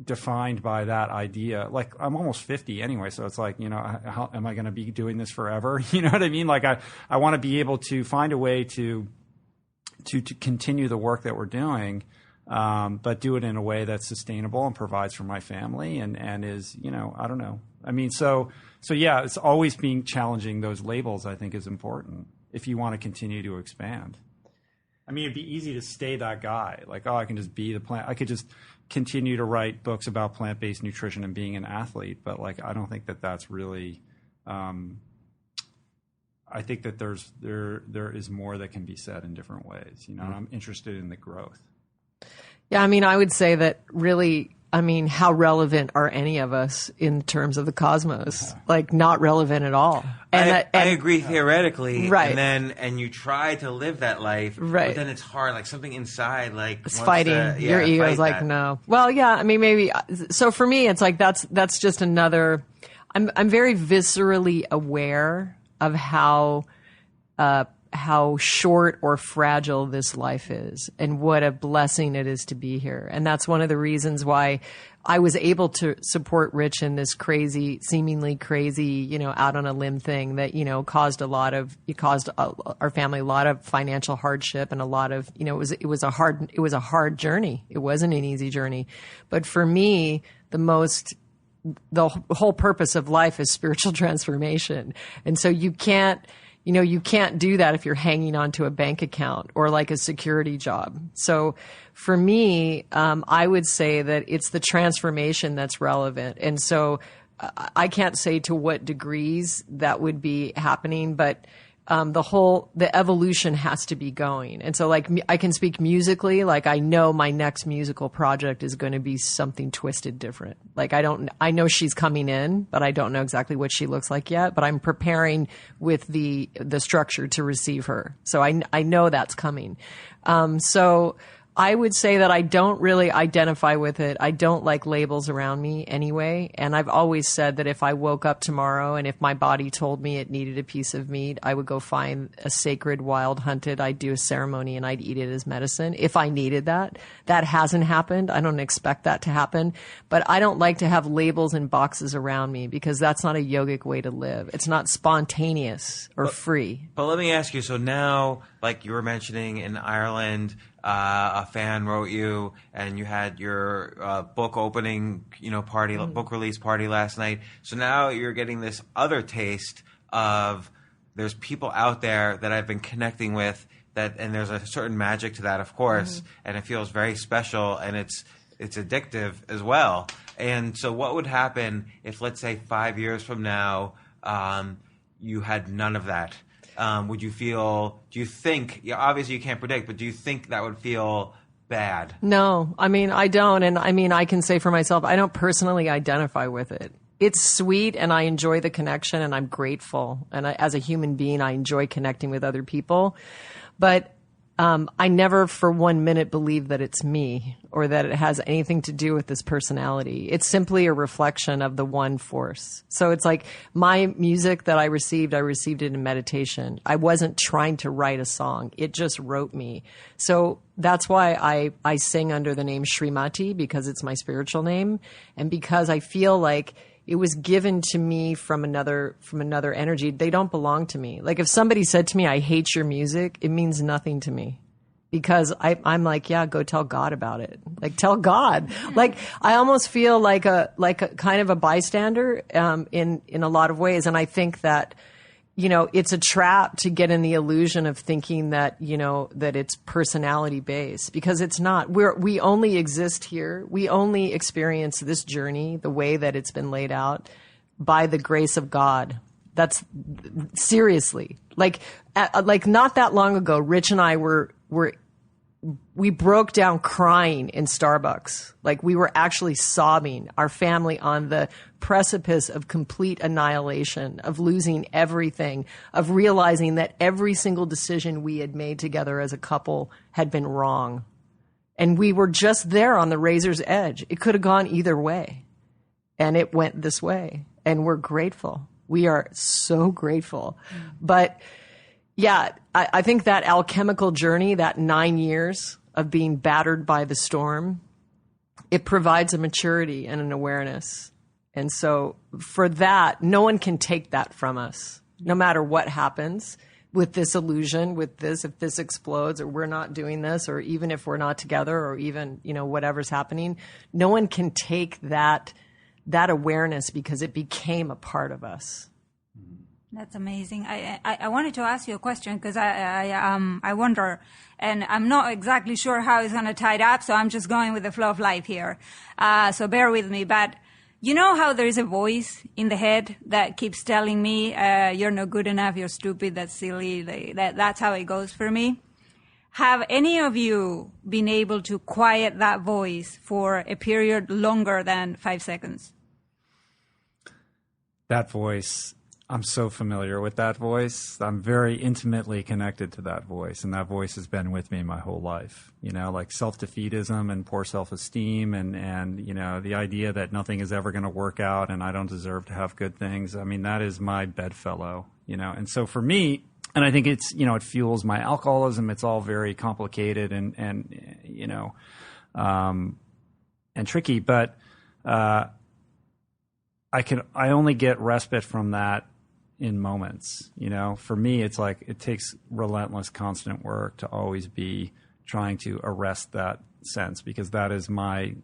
defined by that idea. Like, I'm almost 50 anyway, so it's like, how am I going to be doing this forever? You know what I mean? Like, I want to be able to find a way to continue the work that we're doing, but do it in a way that's sustainable and provides for my family and is, I don't know. I mean, so yeah, it's always being challenging those labels, I think, is important if you want to continue to expand. I mean, it'd be easy to stay that guy. Like, I can just be the plant. I could just continue to write books about plant-based nutrition and being an athlete. But like, I don't think that that's really. I think that there is more that can be said in different ways. And I'm interested in the growth. Yeah, I mean, I would say that really. I mean, how relevant are any of us in terms of the cosmos? Like, not relevant at all. And I agree theoretically, right? And you try to live that life, right? But then it's hard. Like something inside, like it's fighting. Your ego's like, no. Well, yeah. I mean, maybe. So for me, it's like that's just another. I'm very viscerally aware of how short or fragile this life is and what a blessing it is to be here. And that's one of the reasons why I was able to support Rich in this seemingly crazy, out on a limb thing that, caused our family a lot of financial hardship and a lot of, it was a hard journey. It wasn't an easy journey. But for me, the whole purpose of life is spiritual transformation. And so you can't do that if you're hanging on to a bank account or like a security job. So for me, I would say that it's the transformation that's relevant. And so I can't say to what degrees that would be happening, but the evolution has to be going. And so like I can speak musically, like I know my next musical project is going to be something twisted different. Like I know she's coming in, but I don't know exactly what she looks like yet, but I'm preparing with the structure to receive her. So I know that's coming. So I would say that I don't really identify with it. I don't like labels around me anyway. And I've always said that if I woke up tomorrow and if my body told me it needed a piece of meat, I would go find a sacred wild hunted. I'd do a ceremony and I'd eat it as medicine if I needed that. That hasn't happened. I don't expect that to happen. But I don't like to have labels and boxes around me because that's not a yogic way to live. It's not spontaneous or free. But let me ask you, so now, like you were mentioning in Ireland, a fan wrote you, and you had your book opening, party, book release party last night. So now you're getting this other taste of there's people out there that I've been connecting with and there's a certain magic to that, of course, and it feels very special, and it's addictive as well. And so, what would happen if, let's say, 5 years from now, you had none of that? Do you think, obviously you can't predict, but do you think that would feel bad? No, I mean, I don't. And I mean, I can say for myself, I don't personally identify with it. It's sweet and I enjoy the connection and I'm grateful. And as a human being, I enjoy connecting with other people. But I never for 1 minute believe that it's me or that it has anything to do with this personality. It's simply a reflection of the one force. So it's like my music that I received it in meditation. I wasn't trying to write a song. It just wrote me. So that's why I sing under the name Srimati, because it's my spiritual name. And because I feel like It was given to me from another energy. They don't belong to me. Like if somebody said to me, I hate your music, it means nothing to me. Because I'm like, yeah, go tell God about it. Like, tell God. Like, I almost feel like a kind of a bystander, in a lot of ways. And I think that, it's a trap to get in the illusion of thinking that, that it's personality based, because it's not. We only exist here. We only experience this journey the way that it's been laid out by the grace of God. That's seriously like not that long ago, Rich and I we broke down crying in Starbucks. Like we were actually sobbing, our family on the precipice of complete annihilation, of losing everything, of realizing that every single decision we had made together as a couple had been wrong. And we were just there on the razor's edge. It could have gone either way. And it went this way. And we're grateful. We are so grateful. But yeah, I think that alchemical journey, that 9 years of being battered by the storm, it provides a maturity and an awareness. And so for that, no one can take that from us, no matter what happens with this illusion, with this, if this explodes or we're not doing this, or even if we're not together, or even, whatever's happening, no one can take that awareness because it became a part of us. That's amazing. I wanted to ask you a question because I wonder, and I'm not exactly sure how it's going to tie it up, so I'm just going with the flow of life here. So bear with me. But you know how there is a voice in the head that keeps telling me, you're not good enough, you're stupid, that's silly. That's how it goes for me. Have any of you been able to quiet that voice for a period longer than 5 seconds? That voice, I'm so familiar with that voice. I'm very intimately connected to that voice, and that voice has been with me my whole life. Like self-defeatism and poor self-esteem and the idea that nothing is ever going to work out and I don't deserve to have good things. I mean, that is my bedfellow, And so for me, and I think it's, it fuels my alcoholism. It's all very complicated and tricky, but I only get respite from that in moments. For me, it's like it takes relentless, constant work to always be trying to arrest that sense, because that's my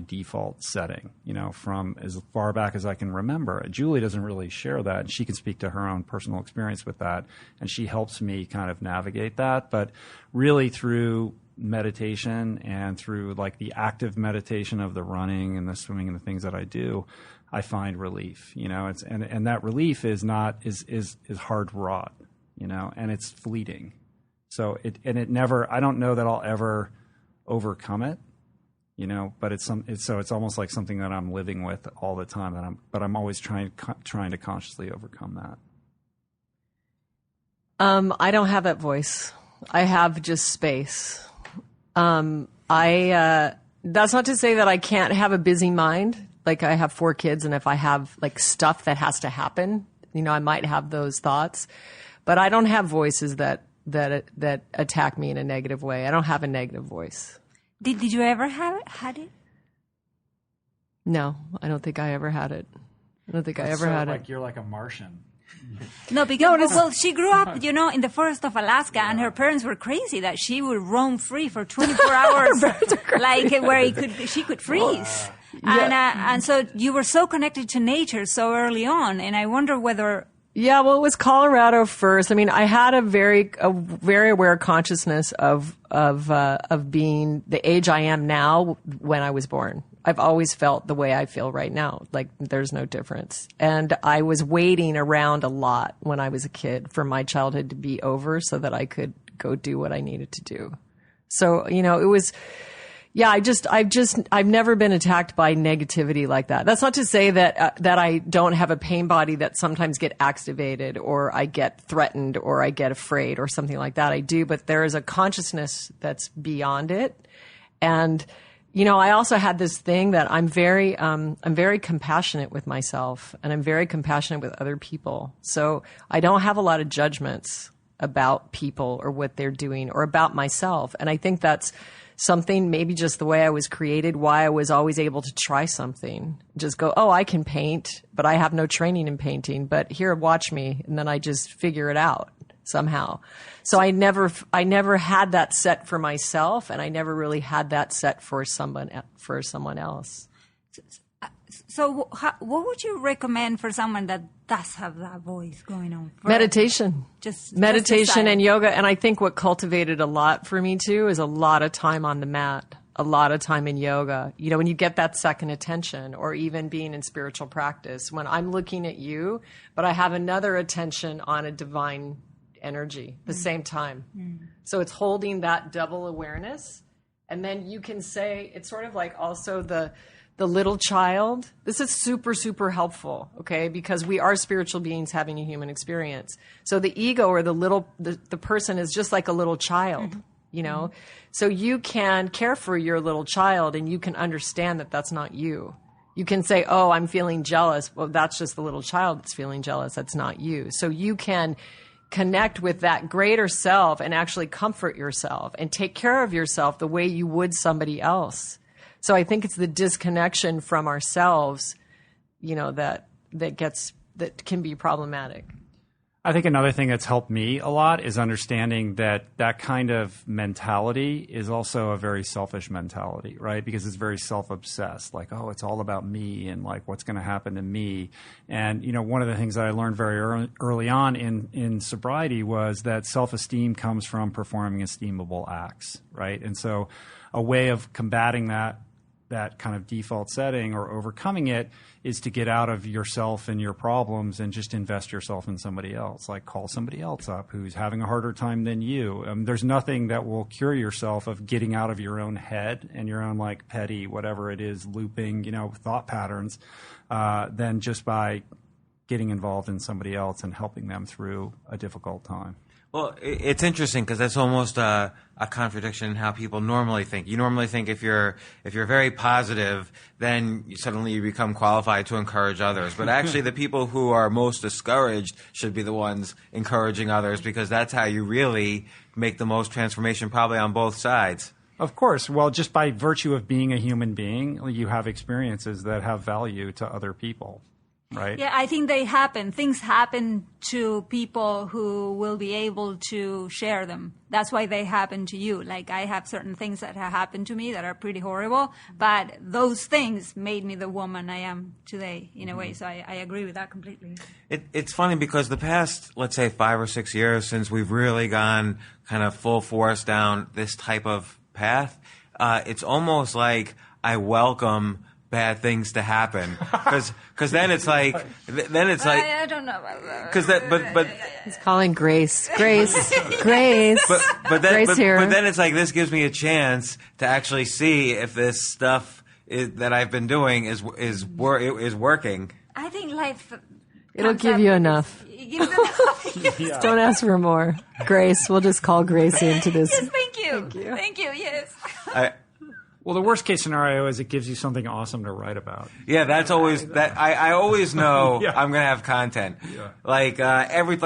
default setting, from as far back as I can remember. Julie doesn't really share that, and she can speak to her own personal experience with that, and she helps me kind of navigate that. But really through meditation and through like the active meditation of the running and the swimming and the things that I do, I find relief, and that relief is hard wrought, and it's fleeting. So it never, I don't know that I'll ever overcome it, but it's almost like something that I'm living with all the time, but I'm always trying to consciously overcome that. I don't have that voice. I have just space. That's not to say that I can't have a busy mind. Like I have 4 kids, and if I have like stuff that has to happen, I might have those thoughts, but I don't have voices that attack me in a negative way. I don't have a negative voice. Did you ever had it? No, I don't think I ever had it. I don't think I ever had it. You're like a Martian. No, because she grew up, in the forest of Alaska, and her parents were crazy that she would roam free for 24 hours, like where she could freeze. And so you were so connected to nature so early on, and I wonder whether. Yeah, well, it was Colorado first. I mean, I had a very aware consciousness of being the age I am now when I was born. I've always felt the way I feel right now. Like there's no difference. And I was waiting around a lot when I was a kid for my childhood to be over so that I could go do what I needed to do. So, it was, yeah, I've never been attacked by negativity like that. That's not to say that I don't have a pain body that sometimes get activated, or I get threatened, or I get afraid, or something like that. I do, but there is a consciousness that's beyond it. And, I also had this thing that I'm very compassionate with myself, and I'm very compassionate with other people. So I don't have a lot of judgments. about people or what they're doing or about myself. And I think that's something, maybe just the way I was created, why I was always able to try something. Just go, oh, I can paint, but I have no training in painting, but here, watch me. And then I just figure it out somehow. So I never had that set for myself, and I never really had that set for someone else. So what would you recommend for someone that does have that voice going on? Meditation. Just meditation and yoga. And I think what cultivated a lot for me too is a lot of time on the mat, a lot of time in yoga. You know, when you get that second attention, or even being in spiritual practice, when I'm looking at you, but I have another attention on a divine energy at the same time. So it's holding that double awareness. And then you can say, it's sort of like also the little child. This is super, super helpful, okay? Because we are spiritual beings having a human experience. So the ego, or the person, is just like a little child, you know? So you can care for your little child, and you can understand that that's not you. You can say, oh, I'm feeling jealous. Well, that's just the little child that's feeling jealous. That's not you. So you can connect with that greater self and actually comfort yourself and take care of yourself the way you would somebody else. So I think it's the disconnection from ourselves, you know, that can be problematic. I think another thing that's helped me a lot is understanding that that kind of mentality is also a very selfish mentality, right? Because it's very self-obsessed, like, oh, it's all about me and like what's going to happen to me. And, you know, one of the things that I learned very early on in sobriety was that self-esteem comes from performing esteemable acts, right? And so a way of combating that kind of default setting or overcoming it is to get out of yourself and your problems and just invest yourself in somebody else. Like, call somebody else up who's having a harder time than you. There's nothing that will cure yourself of getting out of your own head and your own like petty, whatever it is, looping, you know, thought patterns, than just by getting involved in somebody else and helping them through a difficult time. Well, it's interesting because that's almost a contradiction in how people normally think. You normally think if you're very positive, then suddenly you become qualified to encourage others. But actually, the people who are most discouraged should be the ones encouraging others, because that's how you really make the most transformation, probably on both sides. Of course. Well, just by virtue of being a human being, you have experiences that have value to other people. Right. Yeah, I think they happen. Things happen to people who will be able to share them. That's why they happen to you. Like, I have certain things that have happened to me that are pretty horrible, but those things made me the woman I am today, in a way. So I agree with that completely. It's funny because the past, let's say, 5 or 6 years since we've really gone kind of full force down this type of path, it's almost like I welcome bad things to happen, because then it's like I don't know about that. Because but he's calling Grace, but then it's like, this gives me a chance to actually see if this stuff that I've been doing is working. I think life, it'll give you enough. Enough. Don't ask for more, Grace. We'll just call Grace into this. Yes, thank you. Yes. Well, the worst case scenario is it gives you something awesome to write about. Yeah, that's always that. I always know Yeah. I'm gonna have content. Yeah. Like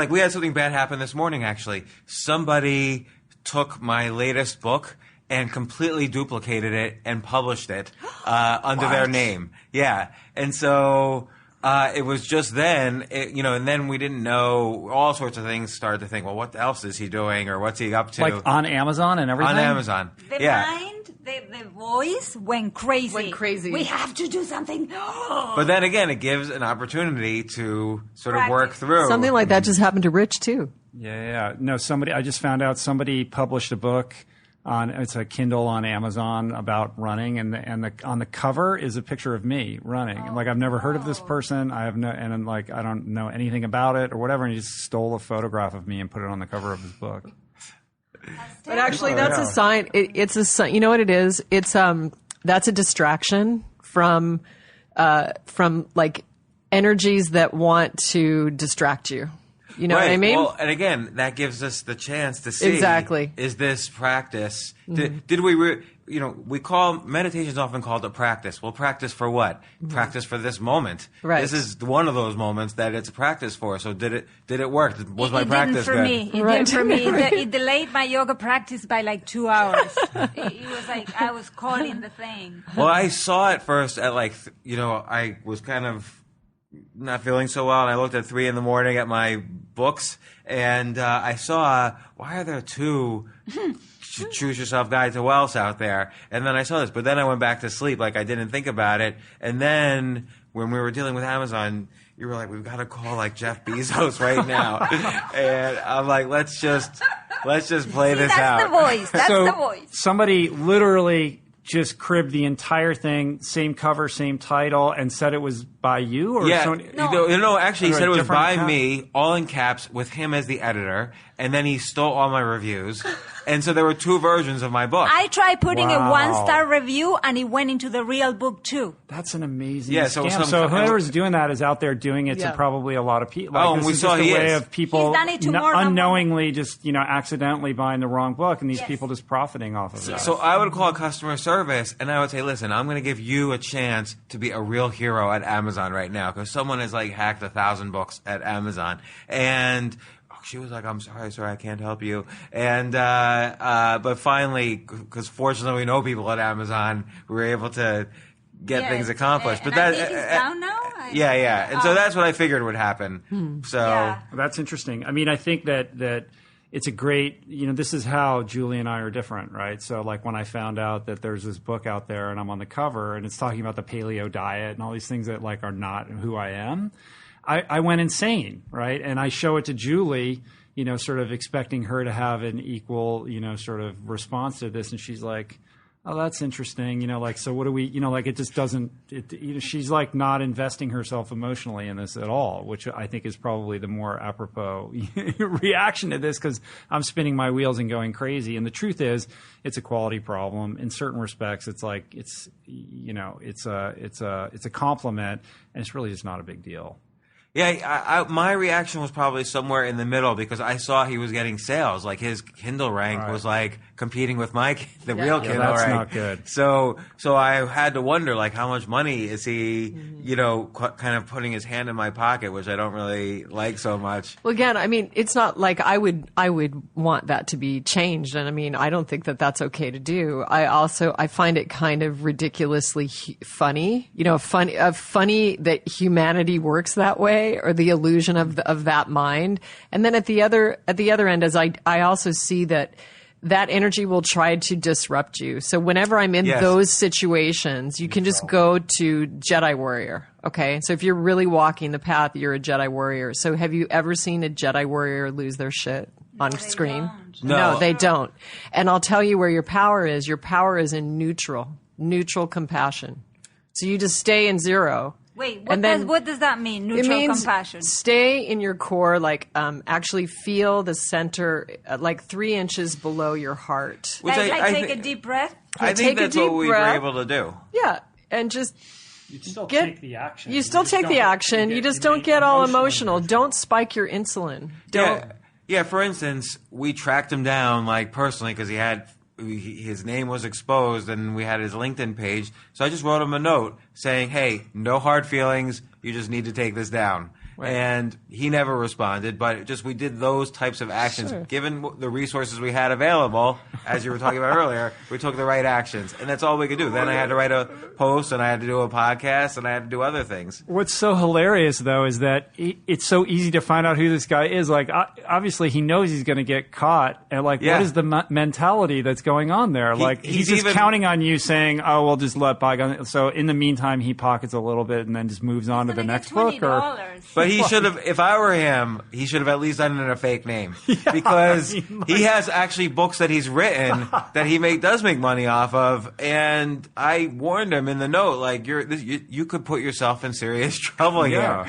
we had something bad happen this morning. Actually, somebody took my latest book and completely duplicated it and published it under their name. Yeah, and so it was just then, and then we didn't know, all sorts of things. Started to think, well, what else is he doing, or what's he up to? Like on Amazon and everything? On Amazon. The voice went crazy. We have to do something. But then again, it gives an opportunity to sort of work through. Something like that just happened to Rich too. Yeah. No, I just found out somebody published a book it's a Kindle on Amazon about running, and on the cover is a picture of me running. And like, I've never heard of this person. I don't know anything about it or whatever. And he just stole a photograph of me and put it on the cover of his book. But actually, that's a sign. It's a sign. You know what it is? It's that's a distraction from like energies that want to distract you. You know what I mean? Well, and again, that gives us the chance to see Exactly. is this practice? Did we? We call meditations often called a practice. Well, practice for what? Practice for this moment. Right. This is one of those moments that it's a practice for. So did it work? Was my practice good? It didn't for me. It delayed my yoga practice by like 2 hours. It was like I was caught in the thing. Well, I saw it first at I was kind of not feeling so well, and I looked at 3 a.m. at my books, and I saw, why are there 2 Choose Yourself Guide to Wealth out there? And then I saw this, but then I went back to sleep, like I didn't think about it. And then when we were dealing with Amazon, you were like, we've got to call like Jeff Bezos right now. And I'm like, let's just play this out. That's the voice. Somebody literally just cribbed the entire thing, same cover, same title, and said it was by you? Or No, actually, he said it was by account? me, all in caps, with him as the editor, and then he stole all my reviews. And so there were 2 versions of my book. I tried putting a Wow. 1-star review, and it went into the real book too. That's an amazing scam. So whoever's doing that is out there doing it to probably a lot of people. Like, and this we is saw just a he way is. of people He's done it to more than unknowingly just, accidentally buying the wrong book, and these Yes. people just profiting off of it. So I would call customer service, and I would say, listen, I'm going to give you a chance to be a real hero at Amazon right now, because someone has like hacked 1,000 books at Amazon. And she was like, I'm sorry, sir, I can't help you. And but finally, because fortunately we know people at Amazon, we were able to get things accomplished. And But I think it's down now? Yeah. And so that's what I figured would happen. So Yeah. That's interesting. I mean, I think that it's a great, this is how Julie and I are different, right? So like when I found out that there's this book out there and I'm on the cover and it's talking about the paleo diet and all these things that like are not who I am, I went insane, right? And I show it to Julie, sort of expecting her to have an equal, sort of response to this. And she's like, oh, that's interesting. So what do we, it just doesn't, she's like not investing herself emotionally in this at all, which I think is probably the more apropos reaction to this, because I'm spinning my wheels and going crazy. And the truth is, it's a quality problem. In certain respects, it's like, it's a compliment, and it's really just not a big deal. Yeah, my reaction was probably somewhere in the middle, because I saw he was getting sales. Like his Kindle rank was like competing with real Kindle that's rank. not good. So I had to wonder, like, how much money is he, kind of putting his hand in my pocket, which I don't really like so much. Well, again, I mean, it's not like I would want that to be changed. And I mean, I don't think that that's okay to do. I find it kind of ridiculously funny, funny that humanity works that way, or the illusion of that mind. And then at the other end, as I also see that energy will try to disrupt you. So whenever I'm in those situations, you can just go to Jedi Warrior. Okay. So if you're really walking the path, you're a Jedi Warrior. So have you ever seen a Jedi Warrior lose their shit on screen? Don't. No, they don't. And I'll tell you where your power is. Your power is in neutral compassion. So you just stay in 0. Wait, what does that mean? It Neutral means compassion. stay in your core, like actually feel the center, like 3 inches below your heart. Which Like I take a deep breath. I think take a that's deep what we breath. were able to do. Yeah, and just You still get take the action. You still take the action. You just don't get all emotional. Don't spike your insulin. Don't. Yeah. For instance, we tracked him down like personally because his name was exposed and we had his LinkedIn page. So I just wrote him a note saying, hey, no hard feelings. You just need to take this down. Right. And he never responded, but we did those types of actions. Sure. Given the resources we had available, as you were talking about earlier, we took the right actions. And that's all we could do. Then I had to write a post, and I had to do a podcast, and I had to do other things. What's so hilarious, though, is that it's so easy to find out who this guy is. Like, obviously, he knows he's going to get caught. And, what is the mentality that's going on there? He's just counting on you saying, oh, we'll just let bygones. So, in the meantime, he pockets a little bit and then just moves on to the next book. But he should have, if I were him, he should have at least done it in a fake name. Because he has actually books that he's written that he does make money off of. And I warned him in the note, you could put yourself in serious trouble here.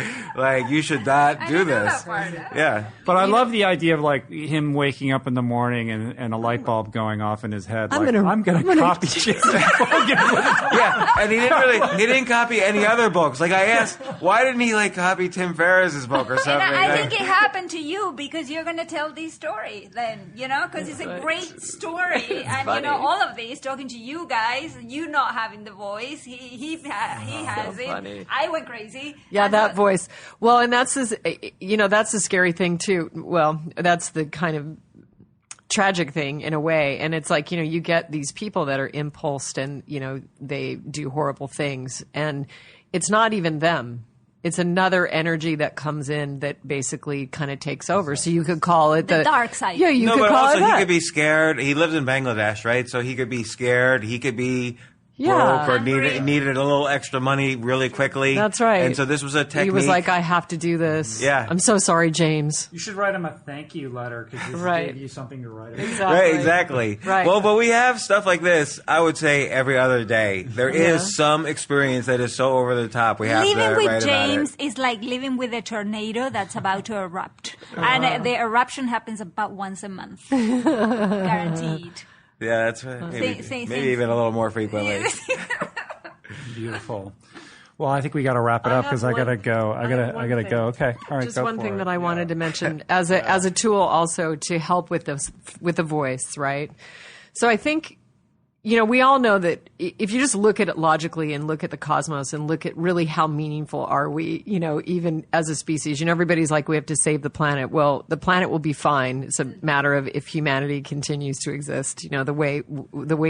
You should not do this. Yeah. But I love the idea of him waking up in the morning and a light bulb going off in his head. I'm gonna copy James. Yeah. And he didn't copy any other books. I asked, why didn't he copy Tim Ferriss? Ferris's book or something. And I think it happened to you because you're going to tell this story then, because it's a great story. And, funny. all of this, talking to you guys, you not having the voice, he has it. Funny. I went crazy. Yeah, And that voice. Well, and that's that's the scary thing too. Well, that's the kind of tragic thing in a way. And it's like, you get these people that are impulsed and, they do horrible things. And it's not even them. It's another energy that comes in that basically kind of takes over. So you could call it the dark side. Yeah, you could but call also it that. he could be scared. He lives in Bangladesh, right? So he could be scared. He could be Yeah. broke or needed a little extra money really quickly. That's right. And so this was a technique. He was like, I have to do this. Yeah. I'm so sorry, James. You should write him a thank you letter because this Right. gave you something to write. Exactly. Right, exactly. Right. Well, but we have stuff like this, I would say, every other day. There is some experience that is so over the top. We have living to with write James about it. is like living with a tornado that's about to erupt. And the eruption happens about once a month. Guaranteed. Yeah, that's right. Maybe, Say- even a little more frequently. Beautiful. Well, I think we got to wrap it up because I got to go. I got to go. Okay. All right. Just go one for thing it. that I wanted to mention as a tool also to help with this, with the voice, right? So I think, we all know that if you just look at it logically and look at the cosmos and look at really how meaningful are we, even as a species, everybody's like, we have to save the planet. Well, the planet will be fine. It's a matter of if humanity continues to exist, the way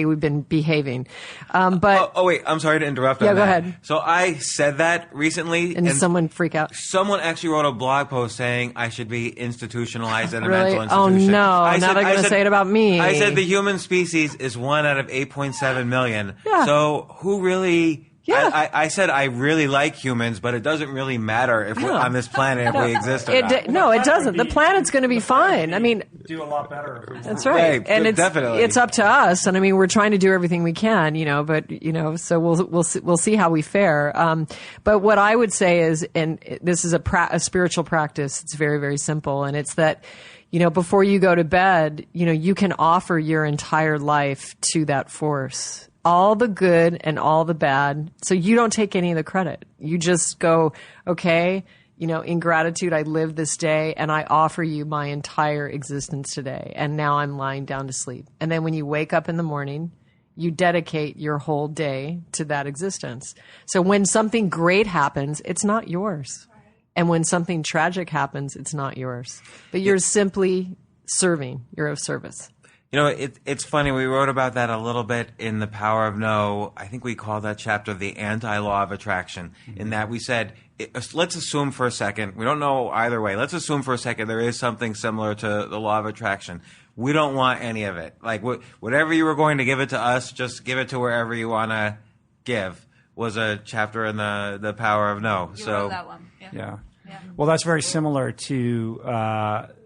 we've been behaving. But Oh, wait. I'm sorry to interrupt. Yeah, on go that. ahead. So I said that recently. and someone freak out. Someone actually wrote a blog post saying I should be institutionalized in a Really? mental Oh, institution. no. Now they're gonna say it about me. I said the human species is 1 out of 8.7 million. Yeah. So who really... Yeah. I said I really like humans, but it doesn't really matter if we're on this planet if we exist or not. No, it doesn't. The planet's going to be fine. I mean, Do a lot better. If we that's were- right. Right, And definitely. it's up to us. And I mean, we're trying to do everything we can, but, so we'll see how we fare. But what I would say is, and this is a spiritual practice. It's very, very simple. And it's that, before you go to bed, you can offer your entire life to that force. All the good and all the bad. So you don't take any of the credit. You just go, okay, in gratitude, I live this day and I offer you my entire existence today. And now I'm lying down to sleep. And then when you wake up in the morning, you dedicate your whole day to that existence. So when something great happens, it's not yours. And when something tragic happens, it's not yours. But you're simply serving. You're of service. It's funny. We wrote about that a little bit in The Power of No. I think we called that chapter the anti-law of attraction, in that we said, let's assume for a second, we don't know either way, let's assume for a second there is something similar to the law of attraction. We don't want any of it. Like, whatever you were going to give it to us, just give it to wherever you want to give, was a chapter in the Power of No. You wrote that one. Yeah. Well, that's very similar to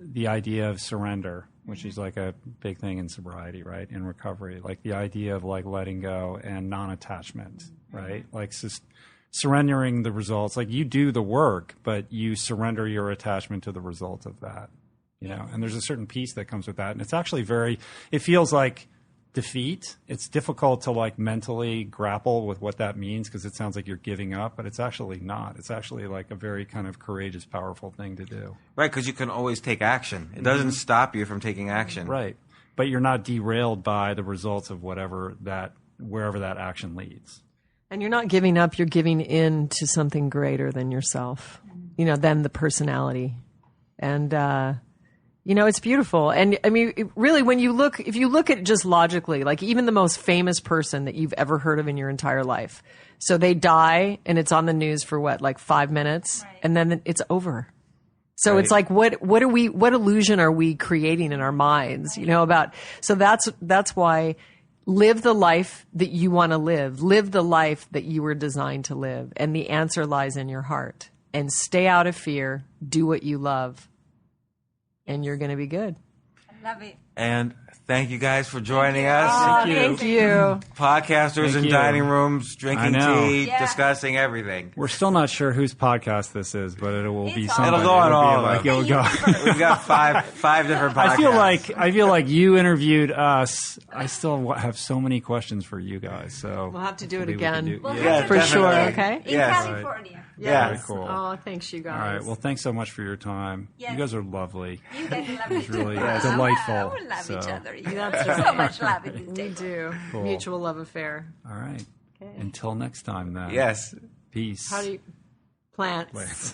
the idea of surrender, which is like a big thing in sobriety, right? In recovery, like the idea of like letting go and non-attachment, right? Like surrendering the results. Like you do the work, but you surrender your attachment to the result of that, and there's a certain peace that comes with that. And it's actually it feels like defeat. It's difficult to like mentally grapple with what that means because it sounds like you're giving up, but it's actually not. It's actually like a very kind of courageous, powerful thing to do. Right, because you can always take action. It doesn't stop you from taking action. Right. But you're not derailed by the results of wherever that action leads. And you're not giving up, you're giving in to something greater than yourself, than the personality. And, it's beautiful. And I mean, really, if you look at it just logically, like even the most famous person that you've ever heard of in your entire life. So they die and it's on the news for like 5 minutes and then it's over. So it's like, what illusion are we creating in our minds, so that's why live the life that you want to live the life that you were designed to live. And the answer lies in your heart, and stay out of fear, do what you love, and you're going to be good. I love it. And thank you guys for joining us. Thank you. Podcasters Thank in you. dining rooms, drinking I know. tea, Yeah. discussing everything. We're still not sure whose podcast this is, but it will be It's somebody. It'll go on It'll be all of like them. it'll go. We've got five different podcasts. I feel like you interviewed us. I still have so many questions for you guys. So We'll have to do it maybe we can again. We'll Yeah, have to for do sure, it okay? In Yes. California. Yeah. Very cool. Oh, thanks, you guys. All right. Well, thanks so much for your time. Yes. You guys are lovely. You guys love It's each really other. delightful. We love So, each other. That's There's so much love in this We table. do. Cool. Mutual love affair. All right. Okay. Until next time, then. Yes. Peace. How do you plants? Plants.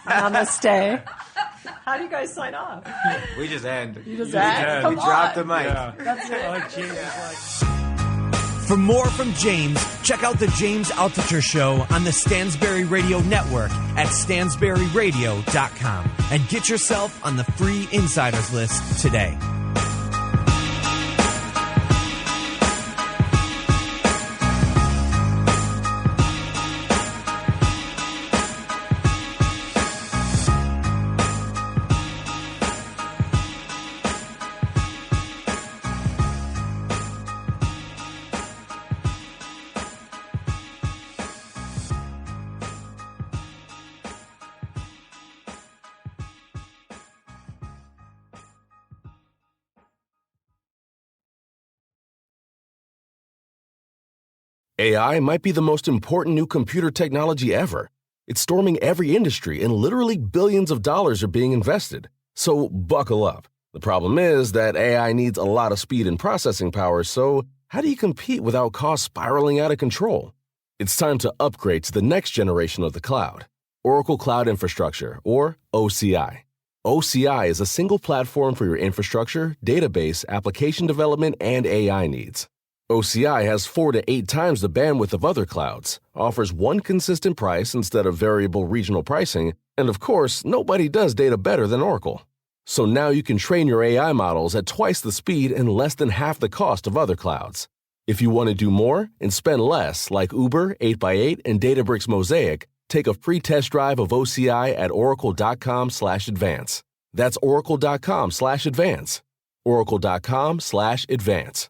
Namaste. How do you guys sign off? We just end. You just end. Come We dropped the on. mic. Yeah. That's it. Like James is like. For more from James, check out the James Altucher Show on the Stansberry Radio Network at stansberryradio.com and get yourself on the free insiders list today. AI might be the most important new computer technology ever. It's storming every industry, and literally billions of dollars are being invested. So buckle up. The problem is that AI needs a lot of speed and processing power, so how do you compete without costs spiraling out of control? It's time to upgrade to the next generation of the cloud, Oracle Cloud Infrastructure, or OCI. OCI is a single platform for your infrastructure, database, application development, and AI needs. OCI has 4 to 8 times the bandwidth of other clouds, offers one consistent price instead of variable regional pricing, and of course, nobody does data better than Oracle. So now you can train your AI models at twice the speed and less than half the cost of other clouds. If you want to do more and spend less, like Uber, 8x8, and Databricks Mosaic, take a free test drive of OCI at oracle.com/advance. That's oracle.com/advance. oracle.com/advance.